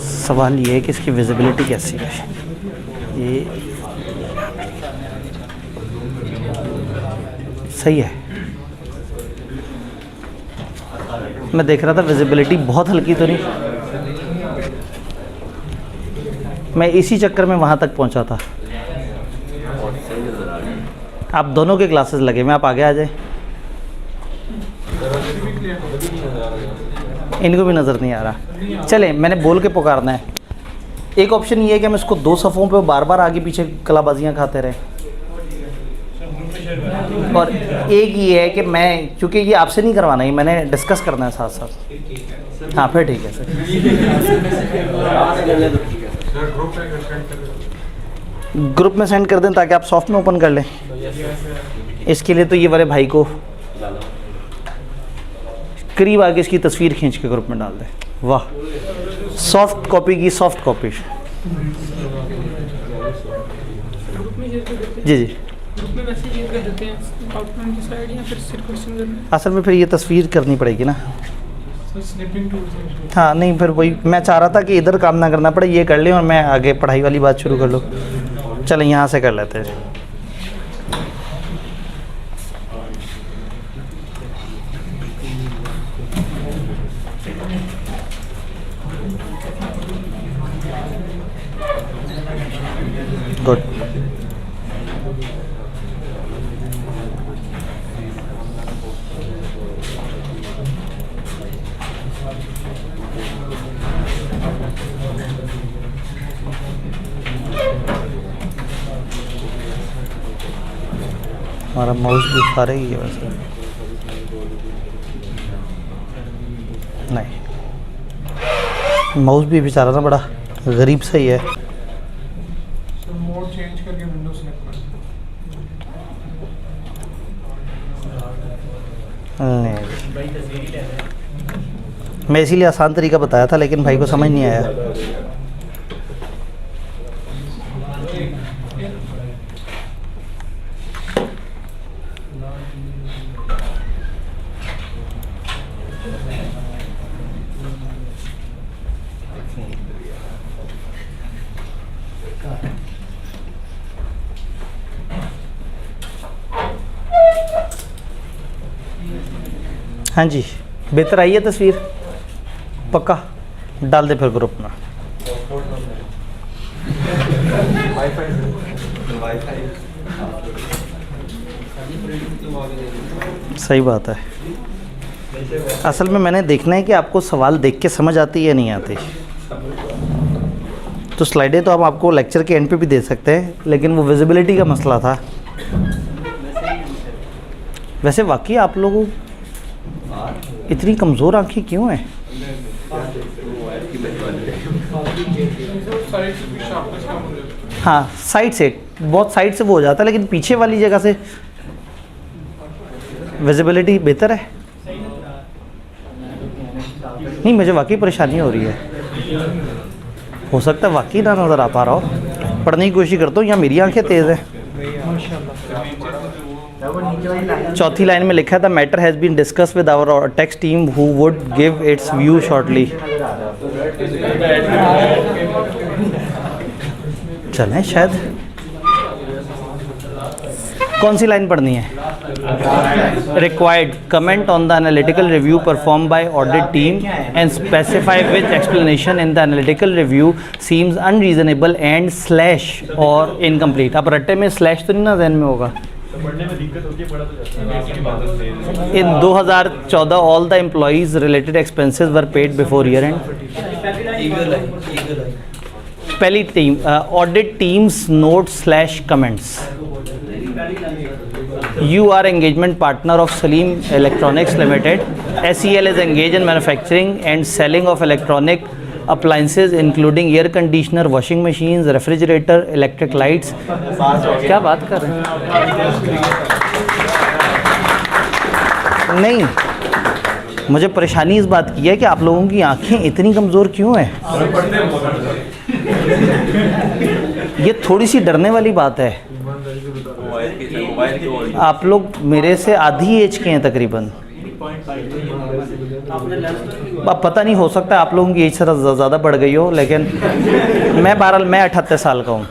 सवाल ये है कि इसकी विजिबिलिटी कैसी है। ये सही है। मैं देख रहा था विजिबिलिटी बहुत हल्की तो नहीं, मैं इसी चक्कर में वहाँ तक पहुँचा था। आप दोनों के क्लासेस लगे में, आप आगे आ जाए। इनको भी नज़र नहीं आ रहा। चले, मैंने बोल के पुकारना है। एक ऑप्शन ये है कि हम इसको दो सफ़ों पे बार बार आगे पीछे कलाबाजियाँ खाते रहें, और एक ये है कि मैं, क्योंकि ये आपसे नहीं करवाना, ही मैंने डिस्कस करना है साथ साथ। हाँ फिर ठीक है सर। ग्रुप में सेंड कर दें ताकि आप सॉफ्ट में ओपन कर लें। इसके लिए तो ये वाले भाई को करीब आगे इसकी तस्वीर खींच के ग्रुप में डाल दें। वाह, सॉफ्ट कॉपी की सॉफ्ट कॉपी। जी जी, असल में फिर ये तस्वीर करनी पड़ेगी ना। हाँ नहीं, फिर वही मैं चाह रहा था कि इधर काम ना करना पड़े, ये कर लें और मैं आगे पढ़ाई वाली बात शुरू कर लूँ। चलें यहाँ से कर लेते हैं। गुड। हमारा माउस भी सारे ही है वैसे। नहीं, माउस भी बेचारा ना बड़ा गरीब सा ही है। मोड चेंज करके विंडो सेलेक्ट कर। नहीं, मैं इसीलिए आसान तरीका बताया था, लेकिन भाई को समझ नहीं आया। हाँ जी, बेहतर आई है तस्वीर? पक्का डाल दे फिर ग्रुप में। सही बात है। असल में मैंने देखना है कि आपको सवाल देख के समझ आती है या नहीं आती। तो स्लाइडें तो हम आपको लेक्चर के एंड पे भी दे सकते हैं, लेकिन वो विजिबिलिटी का मसला था। वैसे वाकई आप लोगों इतनी कमज़ोर आंखें क्यों हैं? हाँ, साइड से, बहुत साइड से वो हो जाता है, लेकिन पीछे वाली जगह से विजिबिलिटी बेहतर है। नहीं, मुझे वाकई परेशानी हो रही है। हो सकता है वाकई ना नज़र आ पा रहा हो। पढ़ने की कोशिश करता हूँ, या मेरी आंखें तेज़ हैं। चौथी लाइन में लिखा था, matter has been discuss with our text team who would give its view shortly. चलें, शायद कौन सी लाइन पढ़नी है? Required comment on the analytical review perform by audit team and specify which explanation in the analytical review seems unreasonable and slash or incomplete. अब रट्टे में slash तो नहीं ना जहन में होगा। In 2014 all the employees related expenses were paid before year end. पहली team audit teams notes / comments. You are engagement partner of Salim Electronics Limited. SEL is engaged in manufacturing and selling of electronic appliances including air conditioner, washing machines, refrigerator, electric lights. क्या बात कर रहे हैं? नहीं, मुझे परेशानी इस बात की है कि आप लोगों की आंखें इतनी कमज़ोर क्यों हैं? ये थोड़ी सी डरने वाली बात है। आप लोग मेरे से आधी एज के हैं तकरीबन। अब पता नहीं, हो सकता है आप लोगों की एज थोड़ा ज़्यादा बढ़ गई हो, लेकिन मैं 78 साल का हूँ।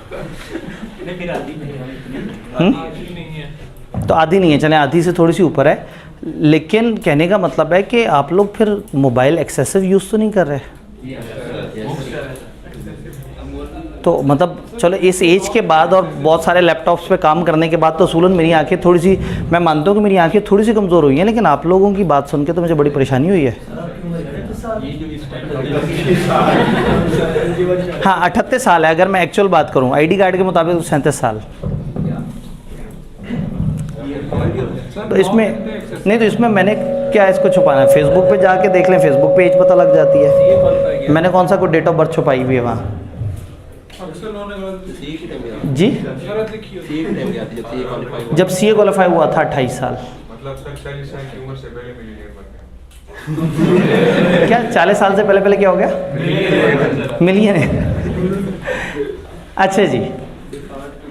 तो आधी नहीं है, चले आधी से थोड़ी सी ऊपर है, लेकिन कहने का मतलब है कि आप लोग फिर मोबाइल एक्सेसिव यूज़ तो नहीं कर रहे। तो मतलब चलो इस एज के बाद और बहुत सारे लैपटॉप्स पे काम करने के बाद तो असूलन मेरी आंखें थोड़ी सी, मैं मानता हूँ कि मेरी आंखें थोड़ी सी कमज़ोर हुई हैं, लेकिन आप लोगों की बात सुन के तो मुझे बड़ी परेशानी हुई है। हाँ 38 साल है, अगर मैं एक्चुअल बात करूँ आईडी कार्ड के मुताबिक तो 37 साल। तो इसमें नहीं, तो इसमें मैंने क्या इसको छुपाना है? फेसबुक पे जाके देख लें, फेसबुक पे एज पता लग जाती है। मैंने कौन सा कोई डेट ऑफ बर्थ छुपाई हुई है वहाँ? जी जब सीए क्वालिफाई हुआ था 28 साल, मतलब 40 साल की उम्र से पहले मिलीनियर बन गया। क्या 40 साल से पहले क्या हो गया? मिलियनेयर। अच्छा जी,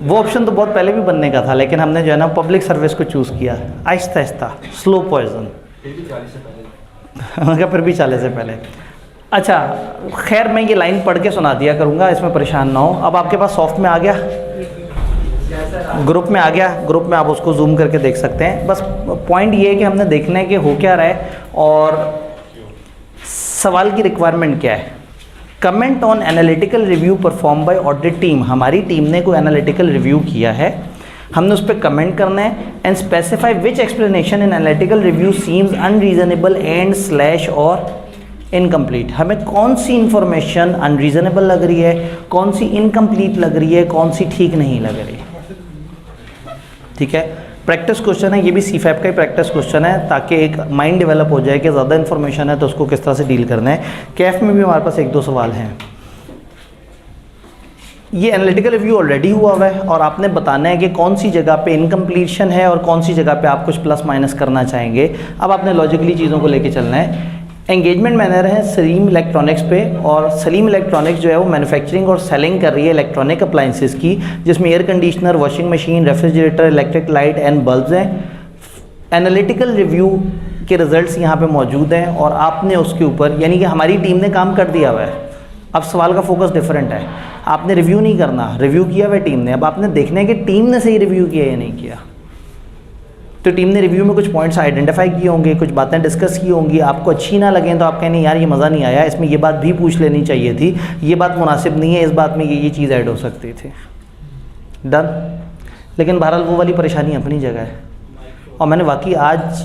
वो ऑप्शन तो बहुत पहले भी बनने का था, लेकिन हमने जो है ना पब्लिक सर्विस को चूज़ किया, आहिस्ता आहिस्ता, स्लो पॉइजन। फिर भी 40 से पहले। अच्छा खैर, मैं ये लाइन पढ़ के सुना दिया करूँगा, इसमें परेशान ना हो। अब आपके पास सॉफ्ट में आ गया, ग्रुप में आ गया, ग्रुप में आप उसको जूम करके देख सकते हैं। बस पॉइंट ये है कि हमने देखना है कि हो क्या रहा है और सवाल की रिक्वायरमेंट क्या है। Comment on analytical review perform by audit team. हमारी टीम ने कोई एनालिटिकल रिव्यू किया है, हमने उस पर कमेंट करना है। And specify which explanation in analytical review seems unreasonable and slash or incomplete. हमें कौन सी इंफॉर्मेशन अनरीजनेबल लग रही है, कौन सी इनकम्प्लीट लग रही है, कौन सी ठीक नहीं लग रही। ठीक है, प्रैक्टिस क्वेश्चन है, ये भी CFAP का ही प्रैक्टिस क्वेश्चन है, ताकि एक माइंड डेवलप हो जाए कि ज़्यादा इन्फॉर्मेशन है तो उसको किस तरह से डील करना है। कैफ में भी हमारे पास 1-2 सवाल हैं। ये एनालिटिकल रिव्यू ऑलरेडी हुआ हुआ है और आपने बताना है कि कौन सी जगह पे इनकम्प्लीशन है और कौन सी जगह पे आप कुछ प्लस माइनस करना चाहेंगे। अब आपने लॉजिकली चीज़ों को लेके चलना है। एंगेजमेंट मैनेजर है सलीम इलेक्ट्रॉनिक्स पे, और सलीम इलेक्ट्रॉनिक्स जो है वो मैन्युफैक्चरिंग और सेलिंग कर रही है इलेक्ट्रॉनिक अप्लाइंसेस की, जिसमें air conditioner, washing machine, refrigerator, electric light and bulbs हैं। एनालिटिकल रिव्यू के रिजल्ट्स यहाँ पे मौजूद हैं और आपने उसके ऊपर, यानी कि हमारी टीम ने काम कर दिया हुआ है। अब सवाल का फोकस डिफरेंट है, आपने रिव्यू नहीं करना, रिव्यू किया हुआ है टीम ने। अब आपने देखना है कि टीम ने सही रिव्यू किया या नहीं किया। तो टीम ने रिव्यू में कुछ पॉइंट्स आइडेंटिफाई किए होंगे, कुछ बातें डिस्कस की होंगी, आपको अच्छी ना लगें तो आप कहें नहीं यार ये मज़ा नहीं आया, इसमें ये बात भी पूछ लेनी चाहिए थी, ये बात मुनासिब नहीं है, इस बात में ये चीज़ ऐड हो सकती थी। डन। लेकिन बहरहाल वो वाली परेशानी अपनी जगह है। और मैंने वाकई आज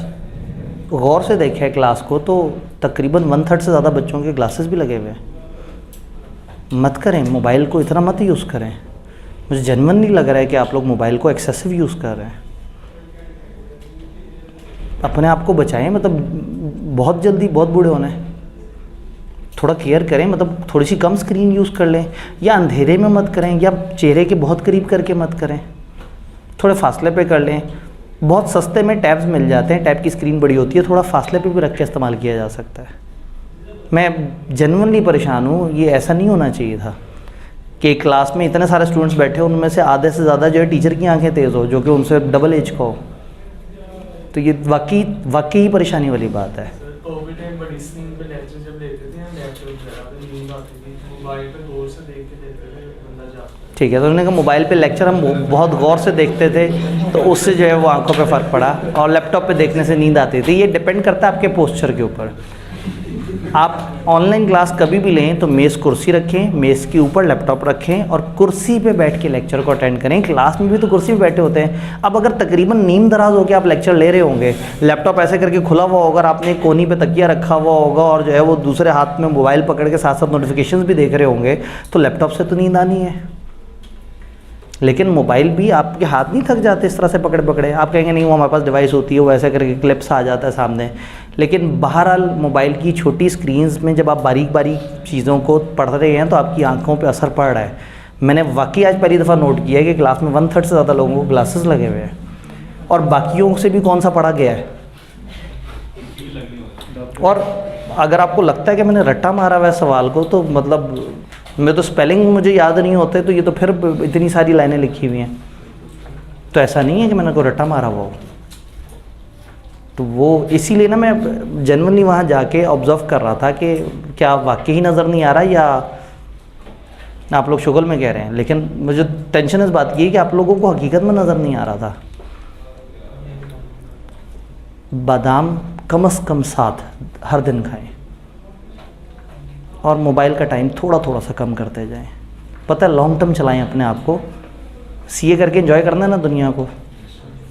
गौर से देखा है क्लास को, तो तकरीबन 1/3 से ज़्यादा बच्चों के ग्लासेस भी लगे हुए हैं। मत करें, मोबाइल को इतना मत यूज़ करें। मुझे जेन्युइन नहीं लग रहा है कि आप लोग मोबाइल को एक्सेसिव यूज़ कर रहे हैं। अपने आप को बचाएं, मतलब बहुत जल्दी बहुत बूढ़े होना है। थोड़ा केयर करें, मतलब थोड़ी सी कम स्क्रीन यूज़ कर लें, या अंधेरे में मत करें, या चेहरे के बहुत करीब करके मत करें, थोड़े फासले पे कर लें। बहुत सस्ते में टैब्स मिल जाते हैं, टैब की स्क्रीन बड़ी होती है, थोड़ा फासले पे भी रख के इस्तेमाल किया जा सकता है। मैं जेन्युइनली परेशान हूँ, ये ऐसा नहीं होना चाहिए था कि क्लास में इतने सारे स्टूडेंट्स बैठे हो, उनमें से आधे से ज़्यादा जो है टीचर की आंखें तेज़ हो, जो कि उनसे डबल एज का हो। तो ये वाकई ही परेशानी वाली बात है। कोविड में बड़ी स्क्रीन पे लेक्चर जब लेते थे, हम लेक्चर वगैरह पे नींद आती थी, मोबाइल पे गौर से देख के देते थे, बंदा जाता। ठीक है, तो उन्होंने कहा मोबाइल पे लेक्चर हम बहुत गौर से देखते थे, तो उससे जो है वो आंखों पे फ़र्क पड़ा, और लैपटॉप पे देखने से नींद आती थी। ये डिपेंड करता है आपके पोस्चर के ऊपर। आप ऑनलाइन क्लास कभी भी लें तो मेज़ कुर्सी रखें, मेज़ के ऊपर लैपटॉप रखें और कुर्सी पे बैठ के लेक्चर को अटेंड करें। क्लास में भी तो कुर्सी पे बैठे होते हैं। अब अगर तकरीबन नीम दराज होकर आप लेक्चर ले रहे होंगे, लैपटॉप ऐसे करके खुला हुआ होगा, आपने कोनी पे तकिया रखा हुआ होगा और जो है वो दूसरे हाथ में मोबाइल पकड़ के साथ साथ नोटिफिकेशंस भी देख रहे होंगे, तो लैपटॉप से तो नींद आनी है। लेकिन मोबाइल भी आपके हाथ नहीं थक जाते इस तरह से पकड़े पकड़े। आप कहेंगे नहीं वो हमारे पास डिवाइस होती है, वो ऐसे करके क्लिप्स आ जाता है सामने। लेकिन बहरहाल मोबाइल की छोटी स्क्रीन्स में जब आप बारीक बारीक चीज़ों को पढ़ रहे हैं तो आपकी आंखों पे असर पड़ रहा है। मैंने वाकई आज पहली दफ़ा नोट किया है कि क्लास में 1/3 से ज़्यादा लोगों को ग्लासेस लगे हुए हैं, और बाकियों से भी कौन सा पढ़ा गया है। और अगर आपको लगता है कि मैंने रट्टा मारा हुआ है सवाल को, तो मतलब मैं तो स्पेलिंग मुझे याद नहीं होते, तो ये तो फिर इतनी सारी लाइनें लिखी हुई हैं। तो ऐसा नहीं है कि मैंने कोई रट्टा मारा हुआ हो। तो वो इसीलिए ना मैं जनरली वहाँ जाके ऑब्ज़र्व कर रहा था कि क्या वाकई ही नज़र नहीं आ रहा या आप लोग शुगल में कह रहे हैं, लेकिन मुझे टेंशन इस बात की है कि आप लोगों को हकीकत में नज़र नहीं आ रहा था। बादाम कम से कम 7 हर दिन खाएं और मोबाइल का टाइम थोड़ा थोड़ा सा कम करते जाएं। पता है लॉन्ग टर्म चलाएं अपने आप को। सीए करके एंजॉय करना है ना दुनिया को,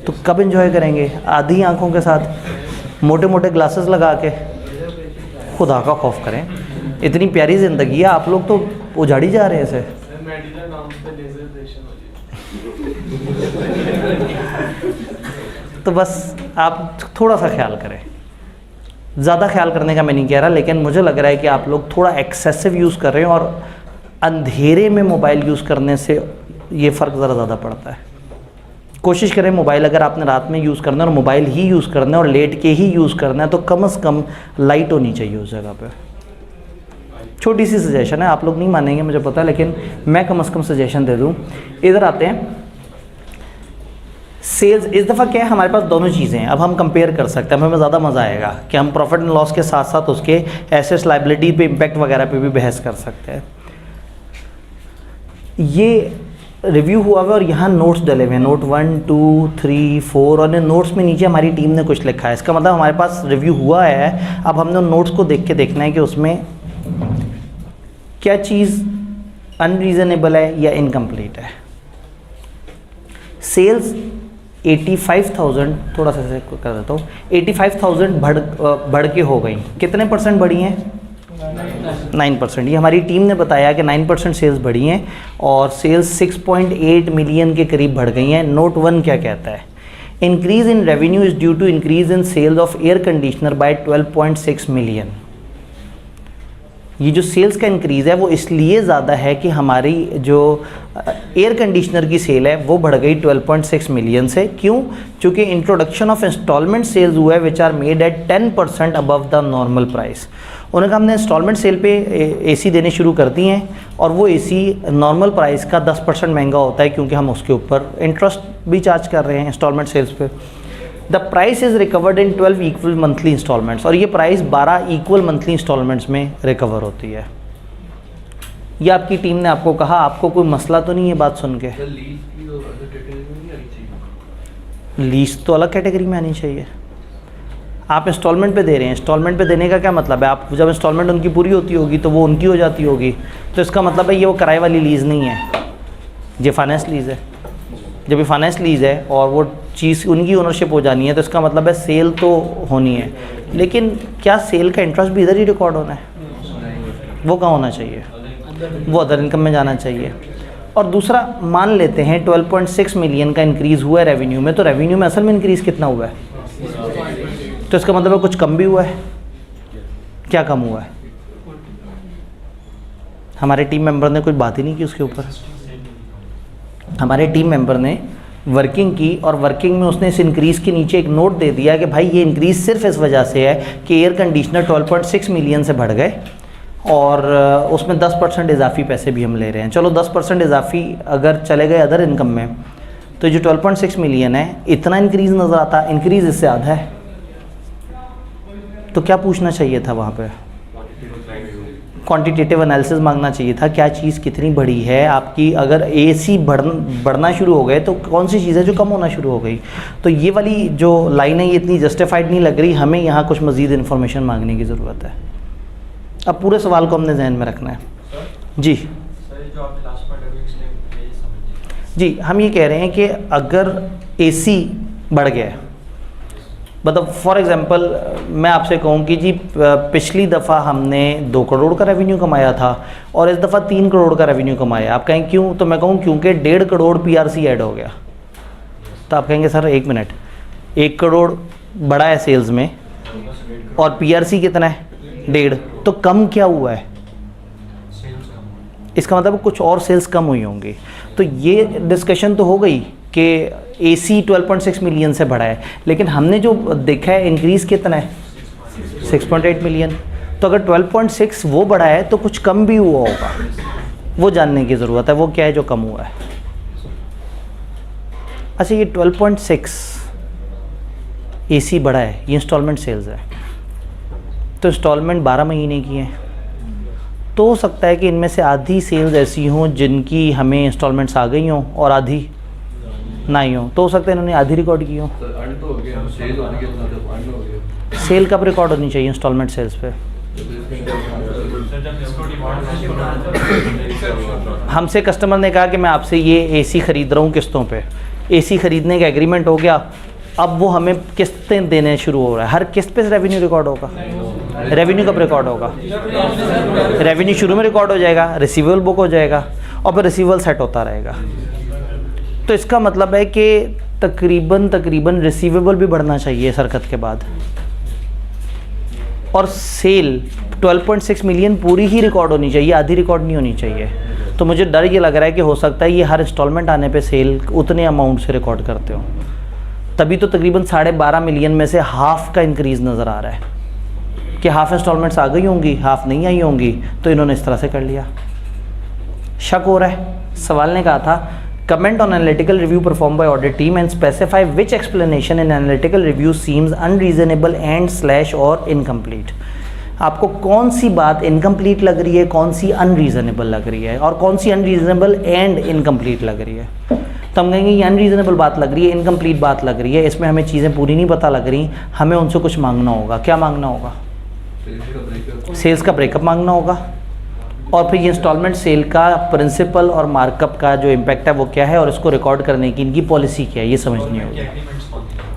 तो कब एंजॉय करेंगे? आधी आंखों के साथ मोटे मोटे ग्लासेस लगा के। खुदा का खौफ करें, इतनी प्यारी ज़िंदगी है, आप लोग तो उजाड़ी जा रहे हैं इसे। मेडिकल नाम पे लेजर ऑपरेशन हो जाए। तो बस आप थोड़ा सा ख्याल करें। ज़्यादा ख्याल करने का मैं नहीं कह रहा, लेकिन मुझे लग रहा है कि आप लोग थोड़ा एक्सेसिव यूज़ कर रहे हैं और अंधेरे में मोबाइल यूज़ करने से ये फ़र्क ज़रा ज़्यादा पड़ता है। कोशिश करें मोबाइल अगर आपने रात में यूज़ करना है और मोबाइल ही यूज़ करना है और लेट के ही यूज़ करना है तो कम से कम लाइट होनी चाहिए उस जगह पे। छोटी सी सजेशन है, आप लोग नहीं मानेंगे मुझे पता है, लेकिन मैं कम से कम सजेशन दे दूँ। इधर आते हैं सेल्स। इस दफ़ा क्या है, हमारे पास दोनों चीज़ें हैं। अब हम कंपेयर कर सकते हैं, हमें ज़्यादा मज़ा आएगा कि हम प्रॉफिट एंड लॉस के साथ साथ उसके एसेट्स लायबिलिटी पे इम्पैक्ट वगैरह पे भी बहस कर सकते हैं। ये रिव्यू हुआ हुआ और यहाँ नोट्स डले हुए हैं, नोट 1 2 3 4 और नोट्स में नीचे हमारी टीम ने कुछ लिखा है। इसका मतलब हमारे पास रिव्यू हुआ है। अब हमने उन नोट्स को देख के देखना है कि उसमें क्या चीज़ अनरीज़नेबल है या इनकम्प्लीट है। सेल्स 85,000, थोड़ा सा कर देता हूँ, 85,000 बढ़ के हो गई। कितने % बढ़ी हैं? 9%। ये हमारी टीम ने बताया कि 9% सेल्स बढ़ी हैं और सेल्स 6.8 मिलियन के करीब बढ़ गई हैं। नोट 1 क्या कहता है? Increase in revenue is due to increase in sales of air conditioner by 12.6 million. ये जो सेल्स का इंक्रीज़ है वो इसलिए ज़्यादा है कि हमारी जो एयर कंडीशनर की सेल है वो बढ़ गई 12.6 मिलियन से। क्यों? क्योंकि इंट्रोडक्शन ऑफ इंस्टॉलमेंट सेल्स हुआ है which are made at 10% above the normal price. उन्होंने कहा हमने इंस्टॉलमेंट सेल पे एसी देने शुरू कर दी हैं और वो एसी नॉर्मल प्राइस का 10% महंगा होता है क्योंकि हम उसके ऊपर इंटरेस्ट भी चार्ज कर रहे हैं इंस्टॉलमेंट सेल्स पे। The price is recovered in 12 equal monthly installments और ये प्राइस 12 इक्वल मंथली इंस्टॉलमेंट्स में रिकवर होती है। ये आपकी टीम ने आपको कहा, आपको कोई मसला तो नहीं है बात सुन के? लीज तो अलग कैटेगरी में आनी चाहिए। आप इंस्टॉलमेंट पे दे रहे हैं, इंस्टॉलमेंट पे देने का क्या मतलब है? आप जब इंस्टॉलमेंट उनकी पूरी होती होगी तो वो उनकी हो जाती होगी, तो इसका मतलब है ये वो किराए वाली लीज़ नहीं है, ये फाइनेंस लीज़ है। जब ये फाइनेंस लीज़ है और वो चीज़ उनकी ओनरशिप हो जानी है तो इसका मतलब है सेल तो होनी है, लेकिन क्या सेल का इंटरेस्ट भी इधर ही रिकॉर्ड होना है? वो कहाँ होना चाहिए? वो अदर इनकम में जाना चाहिए। और दूसरा, मान लेते हैं 12.6 मिलियन का इंक्रीज़ हुआ है रेवेन्यू में, तो रेवेन्यू में असल में इंक्रीज़ कितना हुआ है? तो इसका मतलब है कुछ कम भी हुआ है। क्या कम हुआ है? हमारे टीम मेंबर ने कोई बात ही नहीं की उसके ऊपर। हमारे टीम मेंबर ने वर्किंग की और वर्किंग में उसने इस इंक्रीज़ के नीचे एक नोट दे दिया कि भाई ये इंक्रीज़ सिर्फ इस वजह से है कि एयर कंडीशनर 12.6 मिलियन से बढ़ गए और उसमें 10% इजाफी पैसे भी हम ले रहे हैं। चलो 10% इजाफी अगर चले गए अदर इनकम में तो जो 12.6 मिलियन है इतना इंक्रीज़ नज़र आता, इंक्रीज़ इससे आधा है। तो क्या पूछना चाहिए था वहाँ पे? क्वांटिटेटिव एनालिसिस मांगना चाहिए था, क्या चीज़ कितनी बढ़ी है आपकी। अगर एसी बढ़ना शुरू हो गए तो कौन सी चीज़ है जो कम होना शुरू हो गई। तो ये वाली जो लाइन है ये इतनी जस्टिफाइड नहीं लग रही, हमें यहाँ कुछ मज़ीद इन्फॉर्मेशन मांगने की ज़रूरत है। अब पूरे सवाल को हमने जहन में रखना है। जी जी, हम ये कह रहे हैं कि अगर एसी बढ़ गया है, मतलब फॉर एग्ज़ाम्पल मैं आपसे कहूँ कि जी पिछली दफ़ा हमने 2 करोड़ का रेवेन्यू कमाया था और इस दफ़ा 3 करोड़ का रेवेन्यू कमाया। आप कहें क्यों? तो मैं कहूँ क्योंकि 1.5 करोड़ पीआरसी ऐड हो गया। तो आप कहेंगे सर 1 मिनट, 1 करोड़ बढ़ा है सेल्स में और पीआरसी कितना है? 1.5, तो कम क्या हुआ है? इसका मतलब कुछ और सेल्स कम हुई होंगी। तो ये डिस्कशन तो हो गई कि एसी 12.6 मिलियन से बढ़ा है, लेकिन हमने जो देखा है इंक्रीज़ कितना है? 6.8 मिलियन। तो अगर 12.6 वो बढ़ा है तो कुछ कम भी हुआ होगा, वो जानने की ज़रूरत है। वो क्या है जो कम हुआ है? अच्छा, ये 12.6 AC बड़ा है, ये इंस्टॉलमेंट सेल्स है, तो इंस्टॉलमेंट 12 महीने की है, तो हो सकता है कि इनमें से आधी सेल्स ऐसी हों जिनकी हमें इंस्टॉलमेंट्स आ गई हों और आधी नहीं हो, तो हो सकता है इन्होंने आधी रिकॉर्ड की हो। सेल कब रिकॉर्ड होनी चाहिए इंस्टॉलमेंट सेल्स पे? हमसे कस्टमर ने कहा कि मैं आपसे ये AC ख़रीद रहा हूँ किस्तों पे, AC ख़रीदने का एग्रीमेंट हो गया, अब वो हमें किस्तें देने शुरू हो रहा है, हर किस्त पे रेवेन्यू रिकॉर्ड होगा। रेवेन्यू कब रिकॉर्ड होगा? रेवेन्यू शुरू में रिकॉर्ड हो जाएगा, रिसीवेबल बुक हो जाएगा और फिर रिसीवेबल सेट होता रहेगा। तो इसका मतलब है कि तकरीबन रिसीवेबल भी बढ़ना चाहिए इस हरकत के बाद। और सेल 12.6 मिलियन पूरी ही रिकॉर्ड होनी चाहिए, आधी रिकॉर्ड नहीं होनी चाहिए। तो मुझे डर ये लग रहा है कि हो सकता है ये हर इंस्टॉलमेंट आने पे सेल उतने अमाउंट से रिकॉर्ड करते हो, तभी तो तकरीबन 12.5 मिलियन में से हाफ़ का इंक्रीज़ नज़र आ रहा है कि हाफ़ इंस्टॉलमेंट्स आ गई होंगी, हाफ़ नहीं आई होंगी, तो इन्होंने इस तरह से कर लिया। शक हो रहा है। सवाल ने कहा था comment on analytical review performed by audit team and specify which explanation in analytical review seems unreasonable and or incomplete। आपको कौन सी बात इनकम्प्लीट लग रही है, कौन सी अनरीज़नेबल लग रही है और कौन सी अनरीज़नेबल एंड इनकम्प्लीट लग रही है। तो हम कहेंगे ये अनरीज़नेबल बात लग रही है, इनकम्प्लीट बात लग रही है, इसमें हमें चीज़ें पूरी नहीं पता लग रही, हमें उनसे कुछ मांगना होगा। क्या मांगना होगा? सेल्स का ब्रेकअप मांगना होगा, और फिर ये इंस्टॉलमेंट सेल का प्रिंसिपल और मार्कअप का जो इम्पैक्ट है वो क्या है और इसको रिकॉर्ड करने की इनकी पॉलिसी क्या है, ये समझनी होगी।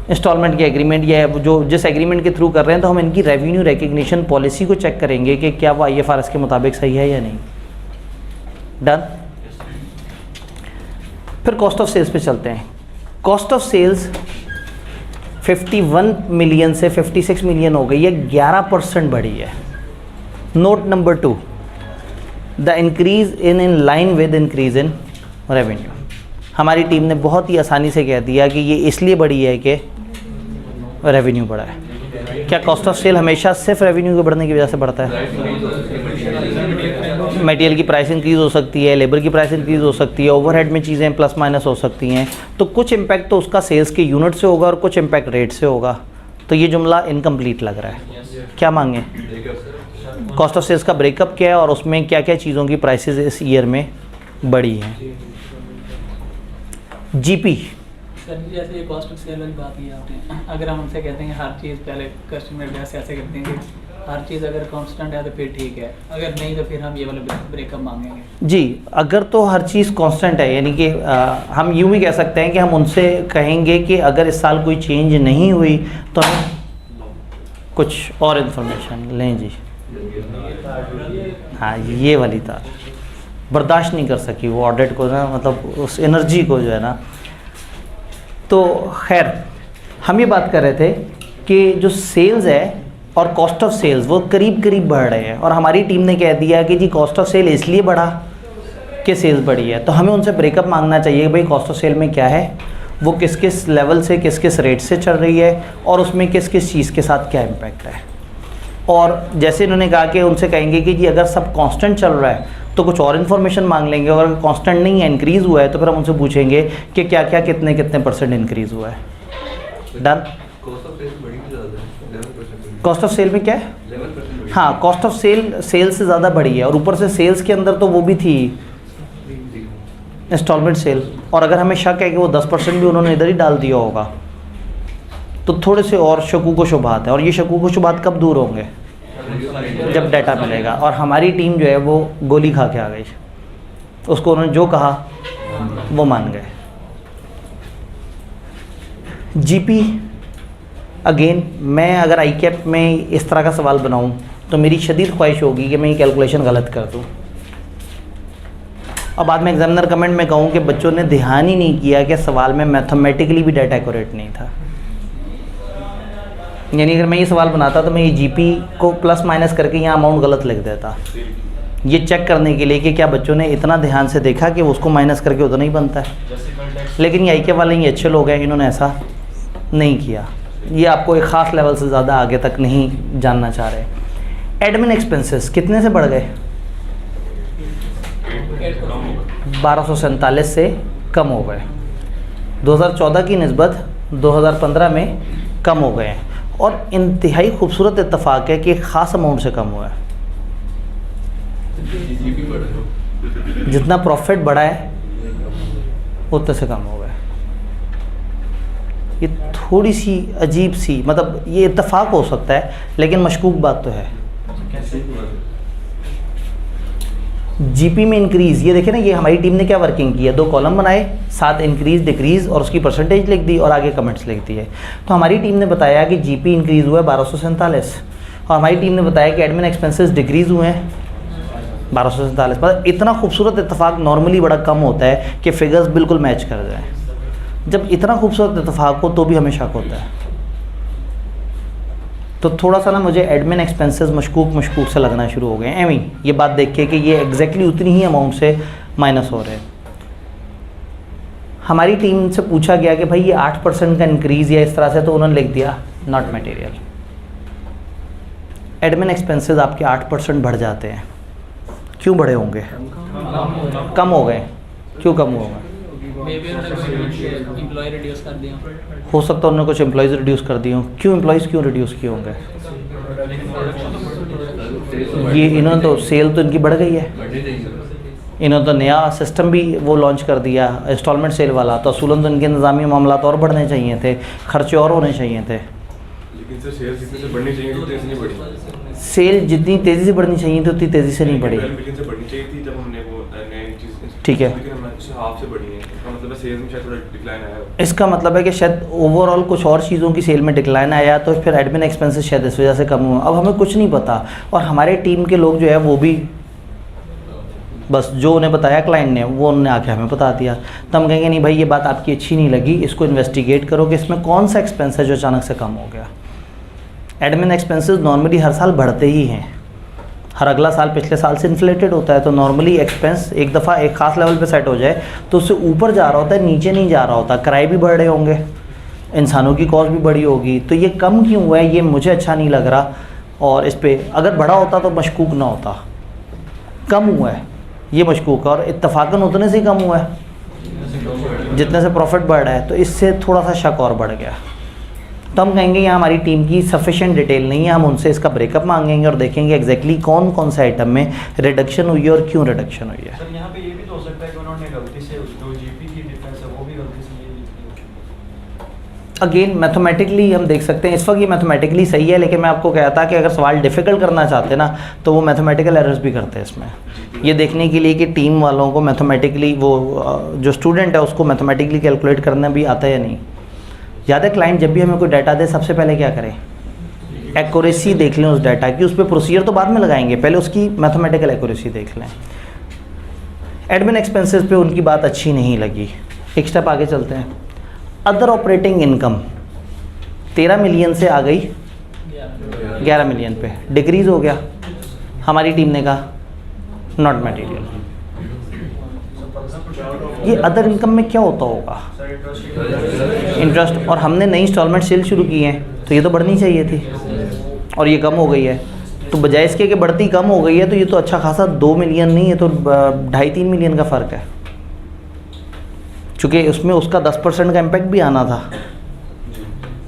इंस्टॉलमेंट के एग्रीमेंट या जो जिस एग्रीमेंट के थ्रू कर रहे हैं, तो हम इनकी रेवेन्यू रिकग्निशन पॉलिसी को चेक करेंगे कि क्या वो IFRS के मुताबिक सही है या नहीं। डन। फिर कॉस्ट ऑफ सेल्स पे चलते हैं। कॉस्ट ऑफ सेल्स 51 मिलियन से 56 मिलियन हो गई है, 11% बढ़ी है। Note number 2, the increase in line with increase in revenue. हमारी टीम ने बहुत ही आसानी से कह दिया कि ये इसलिए बढ़ी है कि रेवेन्यू बढ़ा है। क्या कॉस्ट ऑफ सेल हमेशा सिर्फ रेवेन्यू के बढ़ने की वजह से बढ़ता है? मटेरियल की प्राइस इंक्रीज़ हो सकती है, लेबर की प्राइस इंक्रीज़ हो सकती है, ओवरहेड में चीज़ें प्लस माइनस हो सकती हैं, तो कुछ इम्पैक्ट तो उसका सेल्स के यूनिट से होगा और कुछ इम्पैक्ट रेट से होगा। तो ये जुमला इनकम्प्लीट लग रहा है। क्या मांगे? कॉस्ट ऑफ सेल्स का ब्रेकअप क्या है और उसमें क्या क्या चीज़ों की प्राइसेस इस ईयर में बढ़ी हैं। GP सर जैसे ये कॉस्ट ऑफ सेल वाली बात की आपने, अगर हम उनसे कहते हैं हर चीज़ पहले कस्टमर ऐसे करते हैं कि हर चीज़ अगर कांस्टेंट है तो फिर ठीक है, अगर नहीं तो फिर हम ये वाला ब्रेकअप मांगेंगे। जी, अगर तो हर चीज़ कांस्टेंट है, यानी कि हम यूँ भी कह सकते हैं कि हम उनसे कहेंगे कि अगर इस साल कोई चेंज नहीं हुई तो हम कुछ और इन्फॉर्मेशन लें। जी हाँ, ये वाली तार बर्दाश्त नहीं कर सकी वो ऑडिट को ना, मतलब उस एनर्जी को जो है ना। तो खैर हम ये बात कर रहे थे कि जो सेल्स है और कॉस्ट ऑफ सेल्स वो करीब करीब बढ़ रहे हैं, और हमारी टीम ने कह दिया कि जी कॉस्ट ऑफ सेल इसलिए बढ़ा कि सेल्स बढ़ी है। तो हमें उनसे ब्रेकअप मांगना चाहिए भाई कॉस्ट ऑफ सेल में क्या है, वो किस किस लेवल से किस किस रेट से चल रही है और उसमें किस किस चीज़ के साथ क्या इम्पैक्ट है। और जैसे इन्होंने कहा कि उनसे कहेंगे कि जी अगर सब कांस्टेंट चल रहा है तो कुछ और इन्फॉर्मेशन मांग लेंगे, और अगर कांस्टेंट नहीं है, इंक्रीज़ हुआ है, तो फिर हम उनसे पूछेंगे कि क्या क्या कितने कितने % इंक्रीज़ हुआ है। डन। कॉस्ट ऑफ सेल में क्या है? हाँ, कॉस्ट ऑफ सेल से ज़्यादा बढ़ी है, और ऊपर से सेल्स के अंदर तो वो भी थी इंस्टॉलमेंट सेल। और अगर हमें शक है कि वो 10% भी उन्होंने इधर ही डाल दिया होगा तो थोड़े से और शकूक व शुबहात है। और ये शकूक व शुबहात कब दूर होंगे? जब डाटा मिलेगा। और हमारी टीम जो है वो गोली खा के आ गई, उसको उन्होंने जो कहा वो मान गए। GP अगेन, मैं अगर ICAP में इस तरह का सवाल बनाऊं तो मेरी शदीद ख्वाहिश होगी कि मैं ये कैलकुलेशन गलत कर दूं, और बाद में एग्जामिनर कमेंट में कहूं कि बच्चों ने ध्यान ही नहीं किया कि सवाल में मैथमेटिकली भी डाटा एक्यूरेट नहीं था। यानी अगर मैं ये सवाल बनाता तो मैं ये GP को प्लस माइनस करके यहाँ अमाउंट गलत लिख देता, ये चेक करने के लिए कि क्या बच्चों ने इतना ध्यान से देखा कि उसको माइनस करके उतना ही बनता है। लेकिन ये ICAP वाले ये अच्छे लोग हैं, इन्होंने ऐसा नहीं किया। ये आपको एक ख़ास लेवल से ज़्यादा आगे तक नहीं जानना चाह रहे। एडमिन एक्सपेंसेस कितने से बढ़ गए? 1247 से कम हो गए। 2014 की निस्बत 2015 में कम हो गए हैं, और इंतहाई खूबसूरत इत्तेफाक है कि एक ख़ास अमाउंट से कम हुआ है। जितना प्रॉफिट बढ़ा है उतने से कम हो गया। ये थोड़ी सी अजीब सी, मतलब ये इत्तेफाक हो सकता है लेकिन मशकूक बात तो है। जीपी में इंक्रीज़, ये देखिए ना, ये हमारी टीम ने क्या वर्किंग की है, 2 कॉलम बनाए, साथ इंक्रीज़ डिक्रीज़ और उसकी परसेंटेज लिख दी और आगे कमेंट्स लिख दिए। तो हमारी टीम ने बताया कि जीपी इंक्रीज़ हुआ है 1247, और हमारी टीम ने बताया कि एडमिन एक्सपेंसेस डिक्रीज़ हुए हैं 1247। मतलब इतना खूबसूरत इत्तेफाक नॉर्मली बड़ा कम होता है कि फिगर्स बिल्कुल मैच कर जाएँ। जब इतना खूबसूरत इत्तेफाक हो तो भी हमें शक होता है। तो थोड़ा सा ना मुझे एडमिन एक्सपेंसेस मशकूक से लगना शुरू हो गए हैं एवं ये बात देख के कि ये एग्जैक्टली उतनी ही अमाउंट से माइनस हो रहे हैं। हमारी टीम से पूछा गया कि भाई ये 8% का इंक्रीज़ या इस तरह से, तो उन्होंने लिख दिया नॉट मटेरियल। एडमिन एक्सपेंसेस आपके 8% बढ़ जाते हैं, क्यों बढ़े होंगे? कम हो गए, क्यों कम हो गए? एम्प्लॉय रिड्यूस कर दिया, हो सकता है उन्होंने कुछ एम्प्लॉयज़ रिड्यूस कर दिए हों। क्यों एम्प्लॉयज़ क्यों रिड्यूस किए होंगे? ये इन्होंने तो सेल तो इनकी बढ़ गई है, इन्होंने तो नया सिस्टम भी वो लॉन्च कर दिया इंस्टॉलमेंट सेल वाला, तो असूलन तो इनके निज़ामी मामला और बढ़ने चाहिए थे, खर्चे और होने चाहिए थे। लेकिन सर सेल जितनी से बढ़नी चाहिए उतनी से नहीं बढ़ी। सेल जितनी तेज़ी से बढ़नी चाहिए थी उतनी तेज़ी से नहीं बढ़ी। 12 मिलियन से बढ़नी चाहिए थी जब हमने वो नई चीज़, ठीक है, लेकिन हम हाफ से बढ़ी है। इसका मतलब है सेल्स में शायद थोड़ा डिक्लाइन आया है। इसका मतलब है कि शायद ओवरऑल कुछ और चीज़ों की सेल में डिक्लाइन आया, तो फिर एडमिन एक्सपेंसेस शायद इस वजह से कम हुआ। अब हमें कुछ नहीं पता, और हमारे टीम के लोग जो है वो भी बस जो उन्हें बताया क्लाइंट ने वो उन्होंने आके हमें बता दिया। तो हम कहेंगे नहीं भाई ये बात आपकी अच्छी नहीं लगी, इसको इन्वेस्टिगेट करो कि इसमें कौन सा एक्सपेंस है जो अचानक से कम हो गया। एडमिन एक्सपेंसेस नॉर्मली हर साल बढ़ते ही हैं, हर अगला साल पिछले साल से इन्फ्लेटेड होता है। तो नॉर्मली एक्सपेंस एक दफ़ा एक ख़ास लेवल पे सेट हो जाए तो उससे ऊपर जा रहा होता है, नीचे नहीं जा रहा होता। किराए भी बढ़ रहे होंगे, इंसानों की कॉस्ट भी बढ़ी होगी, तो ये कम क्यों हुआ है ये मुझे अच्छा नहीं लग रहा। और इस पर अगर बढ़ा होता तो मशकूक ना होता, कम हुआ है ये मशकूक है, और इत्तफाकन उतने से ही कम हुआ है जितने से प्रॉफिट बढ़ रहा है, तो इससे थोड़ा सा शक और बढ़ गया। तो हम कहेंगे यहाँ हमारी टीम की सफिशिएंट डिटेल नहीं है, हम उनसे इसका ब्रेकअप मांगेंगे और देखेंगे एग्जैक्टली कौन कौन से आइटम में रिडक्शन हुई है और क्यों रिडक्शन हुई है। सर यहाँ पे ये भी तो हो सकता है कि उन्होंने गलती से जो जीपी की डिफरेंस है वो भी गलती से ये लिख दी। अगेन मैथमेटिकली हम देख सकते हैं, इस वक्त ये मैथमेटिकली सही है, लेकिन मैं आपको कहता कि अगर सवाल डिफ़िकल्ट करना चाहते ना तो वो मैथमेटिकल एरर्स भी करते हैं इसमें, ये देखने के लिए कि टीम वालों को मैथमेटिकली वो जो स्टूडेंट है उसको मैथमेटिकली कैलकुलेट करना भी आता है या नहीं। याद है क्लाइंट जब भी हमें कोई डाटा दे सबसे पहले क्या करें, एक्यूरेसी देख लें उस डाटा की, उस पर प्रोसीजर तो बाद में लगाएंगे, पहले उसकी मैथमेटिकल एक्यूरेसी देख लें। एडमिन एक्सपेंसेस पे उनकी बात अच्छी नहीं लगी, एक स्टेप आगे चलते हैं। अदर ऑपरेटिंग इनकम 13 मिलियन से आ गई 11 मिलियन पे, डिक्रीज़ हो गया। हमारी टीम ने कहा नॉट मटेरियल। ये अदर इनकम में क्या होता होगा? इंटरेस्ट, और हमने नई इंस्टॉलमेंट सेल शुरू की है तो ये तो बढ़नी चाहिए थी और ये कम हो गई है। तो बजाय इसके कि बढ़ती कम हो गई है तो ये तो अच्छा खासा 2 मिलियन नहीं, ये तो 2.5-3 मिलियन का फ़र्क है, चूँकि उसमें उसका 10% का इम्पैक्ट भी आना था,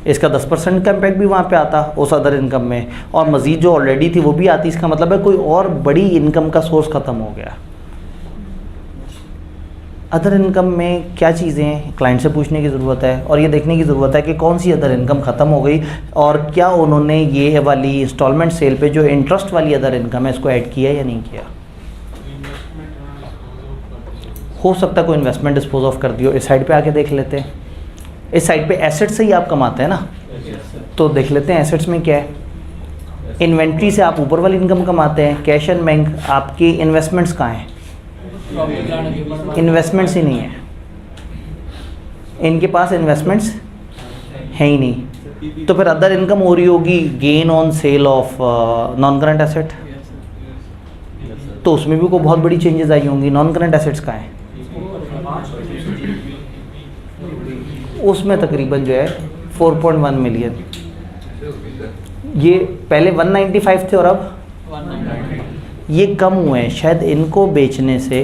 इसका 10% का इम्पैक्ट भी वहाँ पे आता उस अदर इनकम में, और मज़ीद जो ऑलरेडी थी वो भी आती। इसका मतलब है कोई और बड़ी इनकम का सोर्स ख़त्म हो गया। अदर इनकम में क्या चीज़ें क्लाइंट से पूछने की ज़रूरत है और ये देखने की ज़रूरत है कि कौन सी अदर इनकम ख़त्म हो गई और क्या उन्होंने ये वाली इंस्टॉलमेंट सेल पे जो इंटरेस्ट वाली अदर इनकम है इसको ऐड किया या नहीं किया। हो सकता है कोई इन्वेस्टमेंट डिस्पोज ऑफ कर दियो। इस साइड पे आके देख लेते हैं, इस साइड पे एसेट्स से ही आप कमाते हैं ना, तो देख लेते हैं एसेट्स में क्या है। इन्वेंट्री से आप ऊपर वाली इनकम कमाते हैं, कैश एंड बैंक, आपकी इन्वेस्टमेंट्स कहाँ हैं? इन्वेस्टमेंट्स ही नहीं है, इनके पास इन्वेस्टमेंट्स हैं ही नहीं, तो फिर अदर इनकम हो रही होगी gain on sale of non current asset, तो उसमें भी कोई बहुत बड़ी चेंजेस आई होंगी। नॉन करंट एसेट्स कहाँ हैं? उसमें तकरीबन जो है 4.1 मिलियन, ये पहले 195 थे और अब 190 ये कम हुए हैं। शायद इनको बेचने से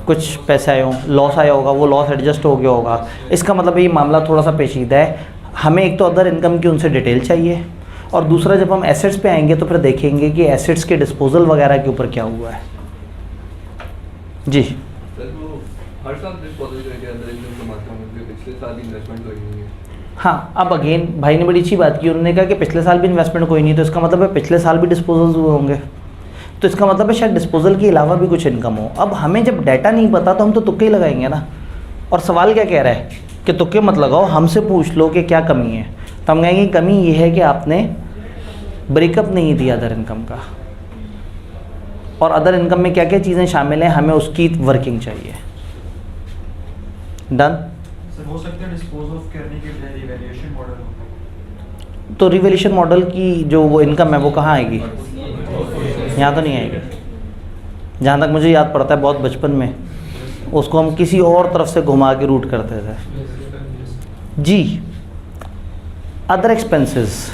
कुछ पैसे आए हों, लॉस आया होगा, वो लॉस एडजस्ट हो गया होगा। इसका मतलब ये मामला थोड़ा सा पेचीदा है। हमें एक तो अदर इनकम की उनसे डिटेल चाहिए, और दूसरा जब हम एसेट्स पे आएंगे तो फिर देखेंगे कि एसेट्स के डिस्पोजल वगैरह के ऊपर क्या हुआ है। जी सर वो हर साल डिस्पोजल करके अंदर इनकम कमाते होंगे, पिछले साल भी इन्वेस्टमेंट हुई नहीं है। हाँ, अब अगेन भाई ने बड़ी अच्छी बात की, उन्होंने कहा कि पिछले साल भी इन्वेस्टमेंट कोई नहीं, तो इसका मतलब है पिछले साल भी डिस्पोजल्स हुए होंगे, तो इसका मतलब है शायद डिस्पोजल के अलावा भी कुछ इनकम हो। अब हमें जब डाटा नहीं पता तो हम तो तुक्के ही लगाएंगे ना। और सवाल क्या कह रहा है कि तुक्के मत लगाओ, हमसे पूछ लो कि क्या कमी है, तो हम कहेंगे कमी ये है कि आपने ब्रेकअप नहीं दिया अदर इनकम का, और अदर इनकम में क्या क्या चीज़ें शामिल हैं, हमें उसकी वर्किंग चाहिए। डन। सर हो सकता है डिस्पोज ऑफ करने के बजाय रिवैल्यूएशन मॉडल हो। तो रिवैल्यूएशन मॉडल की जो वो इनकम है वो कहाँ आएगी? यहाँ तो नहीं आएगी। जहाँ तक मुझे याद पड़ता है बहुत बचपन में उसको हम किसी और तरफ से घुमा के रूट करते थे। जी अदर एक्सपेंसेस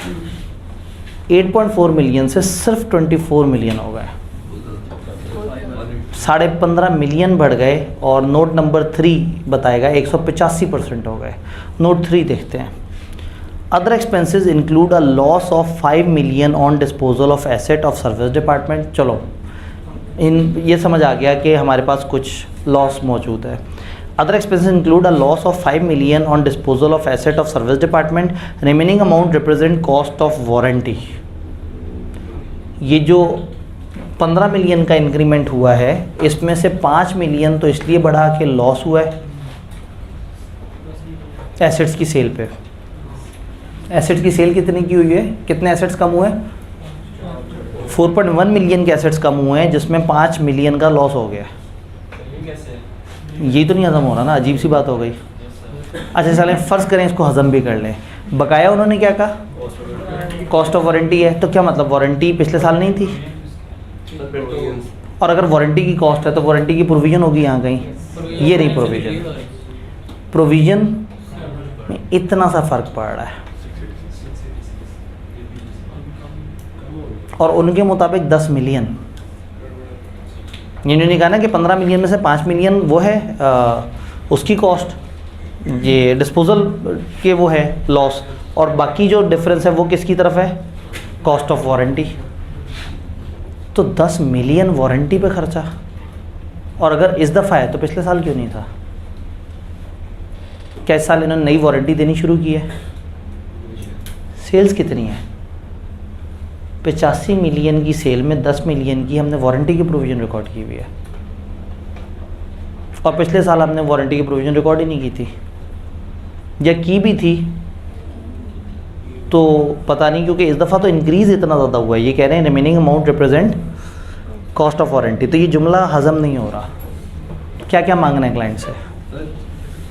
8.4 मिलियन से सिर्फ 24 मिलियन हो गए, 15.5 मिलियन बढ़ गए, और नोट नंबर 3 बताएगा 185% हो गए। नोट 3 देखते हैं। Other expenses include a loss of 5 million on disposal of asset of service department. चलो ये समझ आ गया कि हमारे पास कुछ लॉस मौजूद है। Other expenses include a loss of 5 million on disposal of asset of service department. Remaining amount represent cost of warranty. ये जो 15 मिलियन का इंक्रीमेंट हुआ है, इसमें से 5 मिलियन तो इसलिए बढ़ा के लॉस हुआ है एसेट्स की सेल पे। एसेट्स की सेल कितनी की हुई है? कितने एसेट्स कम हुए? 4.1 मिलियन के एसेट्स कम हुए हैं, जिसमें 5 मिलियन का लॉस हो गया। ये तो नहीं हजम हो रहा ना, अजीब सी बात हो गई। अच्छा चलें फ़र्ज़ करें इसको हजम भी कर लें। बकाया उन्होंने क्या कहा? कॉस्ट ऑफ वारंटी है। तो क्या मतलब वारंटी पिछले साल नहीं थी? और अगर वारंटी की कॉस्ट है तो वारंटी की प्रोविज़न होगी यहाँ कहीं, ये नहीं प्रोविज़न। प्रोविज़न में इतना सा फ़र्क पड़ रहा है, और उनके मुताबिक 10 मिलियन। इन्होंने कहा ना कि 15 मिलियन में से 5 मिलियन वो है उसकी कॉस्ट, ये डिस्पोजल के वो है लॉस, और बाकी जो डिफरेंस है वो किसकी तरफ है? Cost of warranty. तो 10 मिलियन वारंटी पे खर्चा, और अगर इस दफ़ा है तो पिछले साल क्यों नहीं था? क्या इस साल इन्होंने नई वारंटी देनी शुरू की है? सेल्स कितनी है? 85 मिलियन की सेल में 10 मिलियन की हमने वारंटी की प्रोविज़न रिकॉर्ड की हुई है, और पिछले साल हमने वारंटी की प्रोविज़न रिकॉर्ड ही नहीं की थी, या की भी थी तो पता नहीं, क्योंकि इस दफ़ा तो इंक्रीज़ इतना ज़्यादा हुआ है। ये कह रहे हैं remaining amount represent cost of warranty, तो ये जुमला हज़म नहीं हो रहा। क्या क्या मांगना है क्लाइंट से?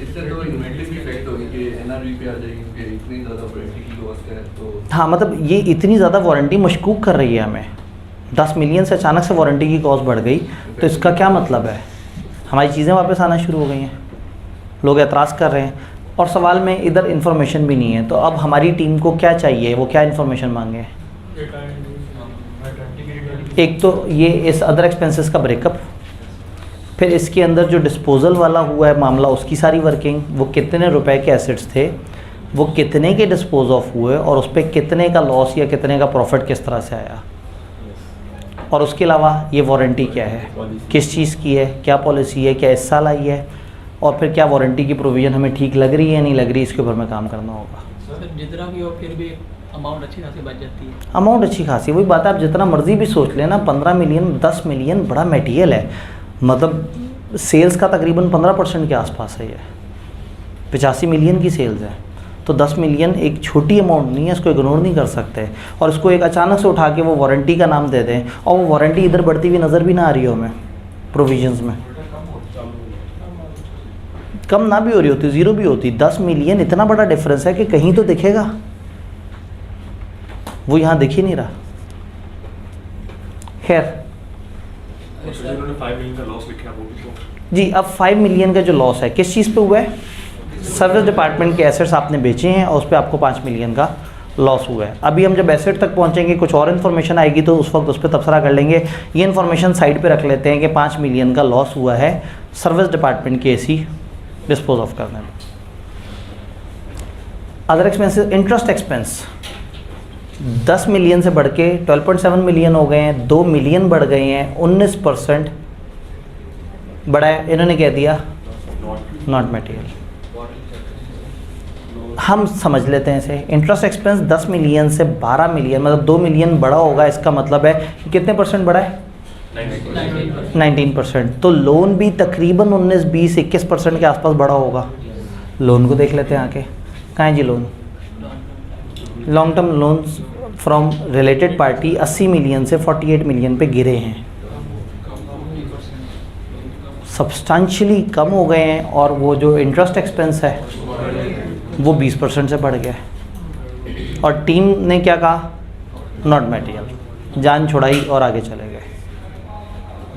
इससे तो इन्वेंटरी भी इफेक्ट होगी कि एनआरवी पे आ जाएगी, क्योंकि इतनी ज़्यादा वारंटी की कॉस्ट है। तो हाँ, मतलब ये इतनी ज़्यादा वारंटी मशकूक कर रही है हमें। 10 मिलियन से अचानक से वारंटी की कॉस्ट बढ़ गई, तो इसका क्या मतलब है? हमारी चीज़ें वापस आना शुरू हो गई हैं, लोग एतराज़ कर रहे हैं, और सवाल में इधर इन्फॉर्मेशन भी नहीं है। तो अब हमारी टीम को क्या चाहिए, वो क्या इन्फॉर्मेशन मांगे? एक तो ये इस अदर एक्सपेंसेस का ब्रेकअप, फिर इसके अंदर जो डिस्पोजल वाला हुआ है मामला उसकी सारी वर्किंग, वो कितने रुपए के एसेट्स थे, वो कितने के डिस्पोज ऑफ हुए, और उस पर कितने का लॉस या कितने का प्रॉफिट किस तरह से आया, और उसके अलावा ये वारंटी क्या है, किस चीज़ की है, क्या पॉलिसी है, क्या इस साल आई है, और फिर क्या वारंटी की प्रोविज़न हमें ठीक लग रही है या नहीं लग रही, इसके ऊपर में काम करना होगा। सर जितना भी हो फिर भी अमाउंट अच्छी खासी बच जाती है। अमाउंट अच्छी खासी, वही बात है, आप जितना मर्जी भी सोच लेना, 15 मिलियन 10 मिलियन बड़ा मटेरियल है, मतलब सेल्स का तकरीबन 15% के आसपास है। ये 85 मिलियन की सेल्स है, तो 10 मिलियन एक छोटी अमाउंट नहीं है, इसको इग्नोर नहीं कर सकते। और इसको एक अचानक से उठा के वो वारंटी का नाम दे दें, और वो वारंटी इधर बढ़ती हुई नज़र भी ना आ रही हो हमें प्रोविजंस में, कम ना भी हो रही होती, ज़ीरो भी होती। 10 मिलियन इतना बड़ा डिफरेंस है कि कहीं तो दिखेगा, वो यहाँ दिख ही नहीं रहा। खैर उन्होंने 5 मिलियन का लॉस लिखा है वो भी तो। जी, अब 5 मिलियन का जो लॉस है किस चीज़ पे हुआ है? सर्विस डिपार्टमेंट के एसेट्स आपने बेचे हैं और उस पर आपको 5 मिलियन का लॉस हुआ है। अभी हम जब एसेट तक पहुंचेंगे कुछ और इन्फॉर्मेशन आएगी तो उस वक्त उस पर तबसरा कर लेंगे। ये इन्फॉर्मेशन साइड पे रख लेते हैं कि 5 मिलियन का लॉस हुआ है सर्विस डिपार्टमेंट के एसी डिस्पोज ऑफ करने में। Other expenses, interest expense 10 million से बढ़ के 12.7 मिलियन हो गए हैं, 2 मिलियन बढ़ गए हैं, 19% बढ़ा है। इन्होंने कह दिया नॉट मटेरियल। हम समझ लेते हैं इसे, इंटरेस्ट एक्सपेंस 10 मिलियन से 12 मिलियन मतलब 2 मिलियन बढ़ा होगा। इसका मतलब है कि कितने परसेंट बढ़ा है? 19%। तो लोन भी तकरीबन 19, 20, 21% के आसपास बढ़ा होगा। लोन को देख लेते हैं आके, कहाँ है जी loan? Long term loans from related party 80 million से 48 मिलियन पे गिरे हैं, सब्सटेंशियली कम हो गए हैं। और वो जो इंटरेस्ट एक्सपेंस है वो 20% से बढ़ गया है। और टीम ने क्या कहा? नॉट मटेरियल, जान छुड़ाई और आगे चले गए।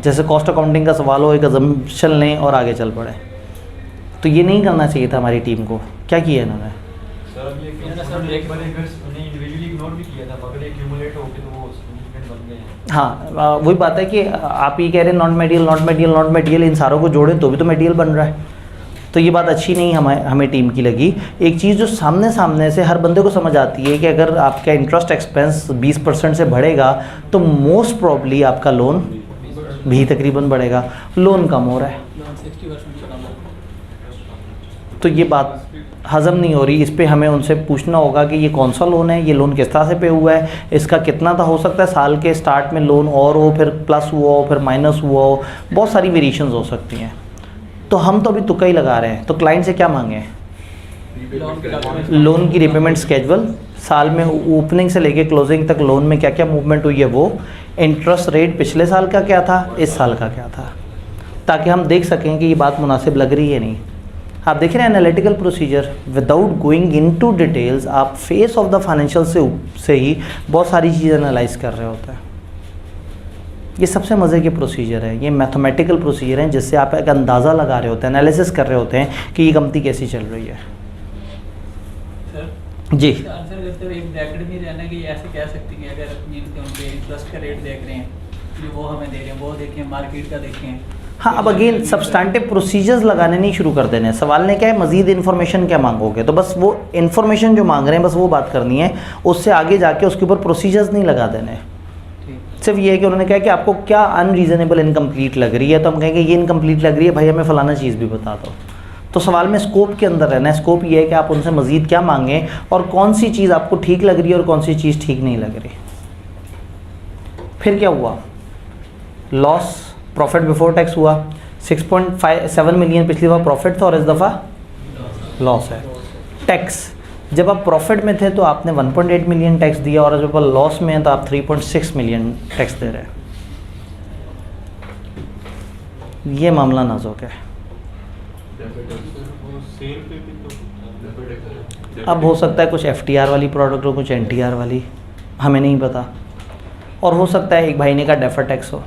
जैसे कॉस्ट अकाउंटिंग का सवाल हो, एक अजम्पशन लें और आगे चल पड़े। तो ये नहीं करना चाहिए था हमारी टीम को। क्या किया इन्होंने? सर अब ये एक बार उन्हें इंडिविजुअली इग्नोर भी किया था मगर एक्यूमुलेट होके तो वो सिग्निफिकेंट बन गए हैं। हाँ, वही बात है कि आप ये कह रहे हैं not material not material not material, इन सारों को जोड़ें तो भी तो मटेरियल बन रहा है। तो ये बात अच्छी नहीं हमें टीम की लगी। एक चीज़ जो सामने से हर बंदे को समझ आती है कि अगर आपका इंटरेस्ट एक्सपेंस 20% से बढ़ेगा तो मोस्ट प्रॉब्ली आपका लोन भी तकरीबन बढ़ेगा। लोन कम हो रहा है, लोन 60% चला हुआ है। तो ये बात हज़म नहीं हो रही। इस पे हमें उनसे पूछना होगा कि ये कौन सा लोन है, ये लोन किस तरह से पे हुआ है, इसका कितना था। हो सकता है साल के स्टार्ट में लोन और हो, फिर प्लस हुआ हो, फिर माइनस हुआ हो, बहुत सारी वेरिएशंस हो सकती हैं। तो हम तो अभी तुक्का ही लगा रहे हैं। तो क्लाइंट से क्या मांगे? लोन की रिपेमेंट स्केड्यूल, साल में ओपनिंग से लेके क्लोजिंग तक लोन में क्या क्या मूवमेंट हुई है वो, इंटरेस्ट रेट पिछले साल का क्या था, इस साल का क्या था, ताकि हम देख सकें कि ये बात मुनासिब लग रही है नहीं। आप देख रहे हैं analytical procedure without going into details, आप फेस ऑफ द फाइनेंशियल से ही बहुत सारी चीज़ें एनालाइज कर रहे होते हैं। ये सबसे मज़े के प्रोसीजर है, ये मैथमेटिकल प्रोसीजर हैं जिससे आप एक अंदाज़ा लगा रहे होते हैं, एनालिसिस कर रहे होते हैं कि ये कंपनी कैसी चल रही है। सर जी आंसर करते हुए एक ब्रैकेट में रहना कि ऐसे कह सकते हैं कि अगर अपनी उनके इंटरेस्ट का रेट देख रहे हैं जो वो हमें दे रहे हैं वो देखें, मार्केट का देखें। हाँ, अब अगेन सब्सटेंटिव प्रोसीजर्स लगाने नहीं शुरू कर देने। सवाल ने क्या है, मज़ीद इन्फॉर्मेशन क्या मांगोगे, तो बस वो इन्फॉर्मेशन जो मांग रहे हैं बस वो बात करनी है, उससे आगे जाके उसके ऊपर प्रोसीजर्स नहीं लगा देने। सिर्फ ये है कि उन्होंने कहा कि आपको क्या अनरीजनेबल इनकम्प्लीट लग रही है, तो हम कहेंगे ये इनकम्प्लीट लग रही है भाई, हमें फ़लाना चीज़ भी बता दो। तो सवाल में स्कोप के अंदर रहना है। स्कोप ये है कि आप उनसे मज़ीद क्या मांगें और कौन सी चीज़ आपको ठीक लग रही है और कौन सी चीज़ ठीक नहीं लग रही। फिर क्या हुआ? लॉस, प्रॉफिट बिफोर टैक्स हुआ 6.57 मिलियन पिछली बार प्रॉफिट था और इस दफ़ा लॉस है। टैक्स, जब आप प्रॉफिट में थे तो आपने 1.8 मिलियन टैक्स दिया और जब आप लॉस में हैं तो आप 3.6 मिलियन टैक्स दे रहे हैं। ये मामला नाजुक है। अब हो सकता है कुछ FTR वाली प्रोडक्ट हो, कुछ NTR वाली, हमें नहीं पता। और हो सकता है एक भाई ने कहा डेफर टैक्स हो।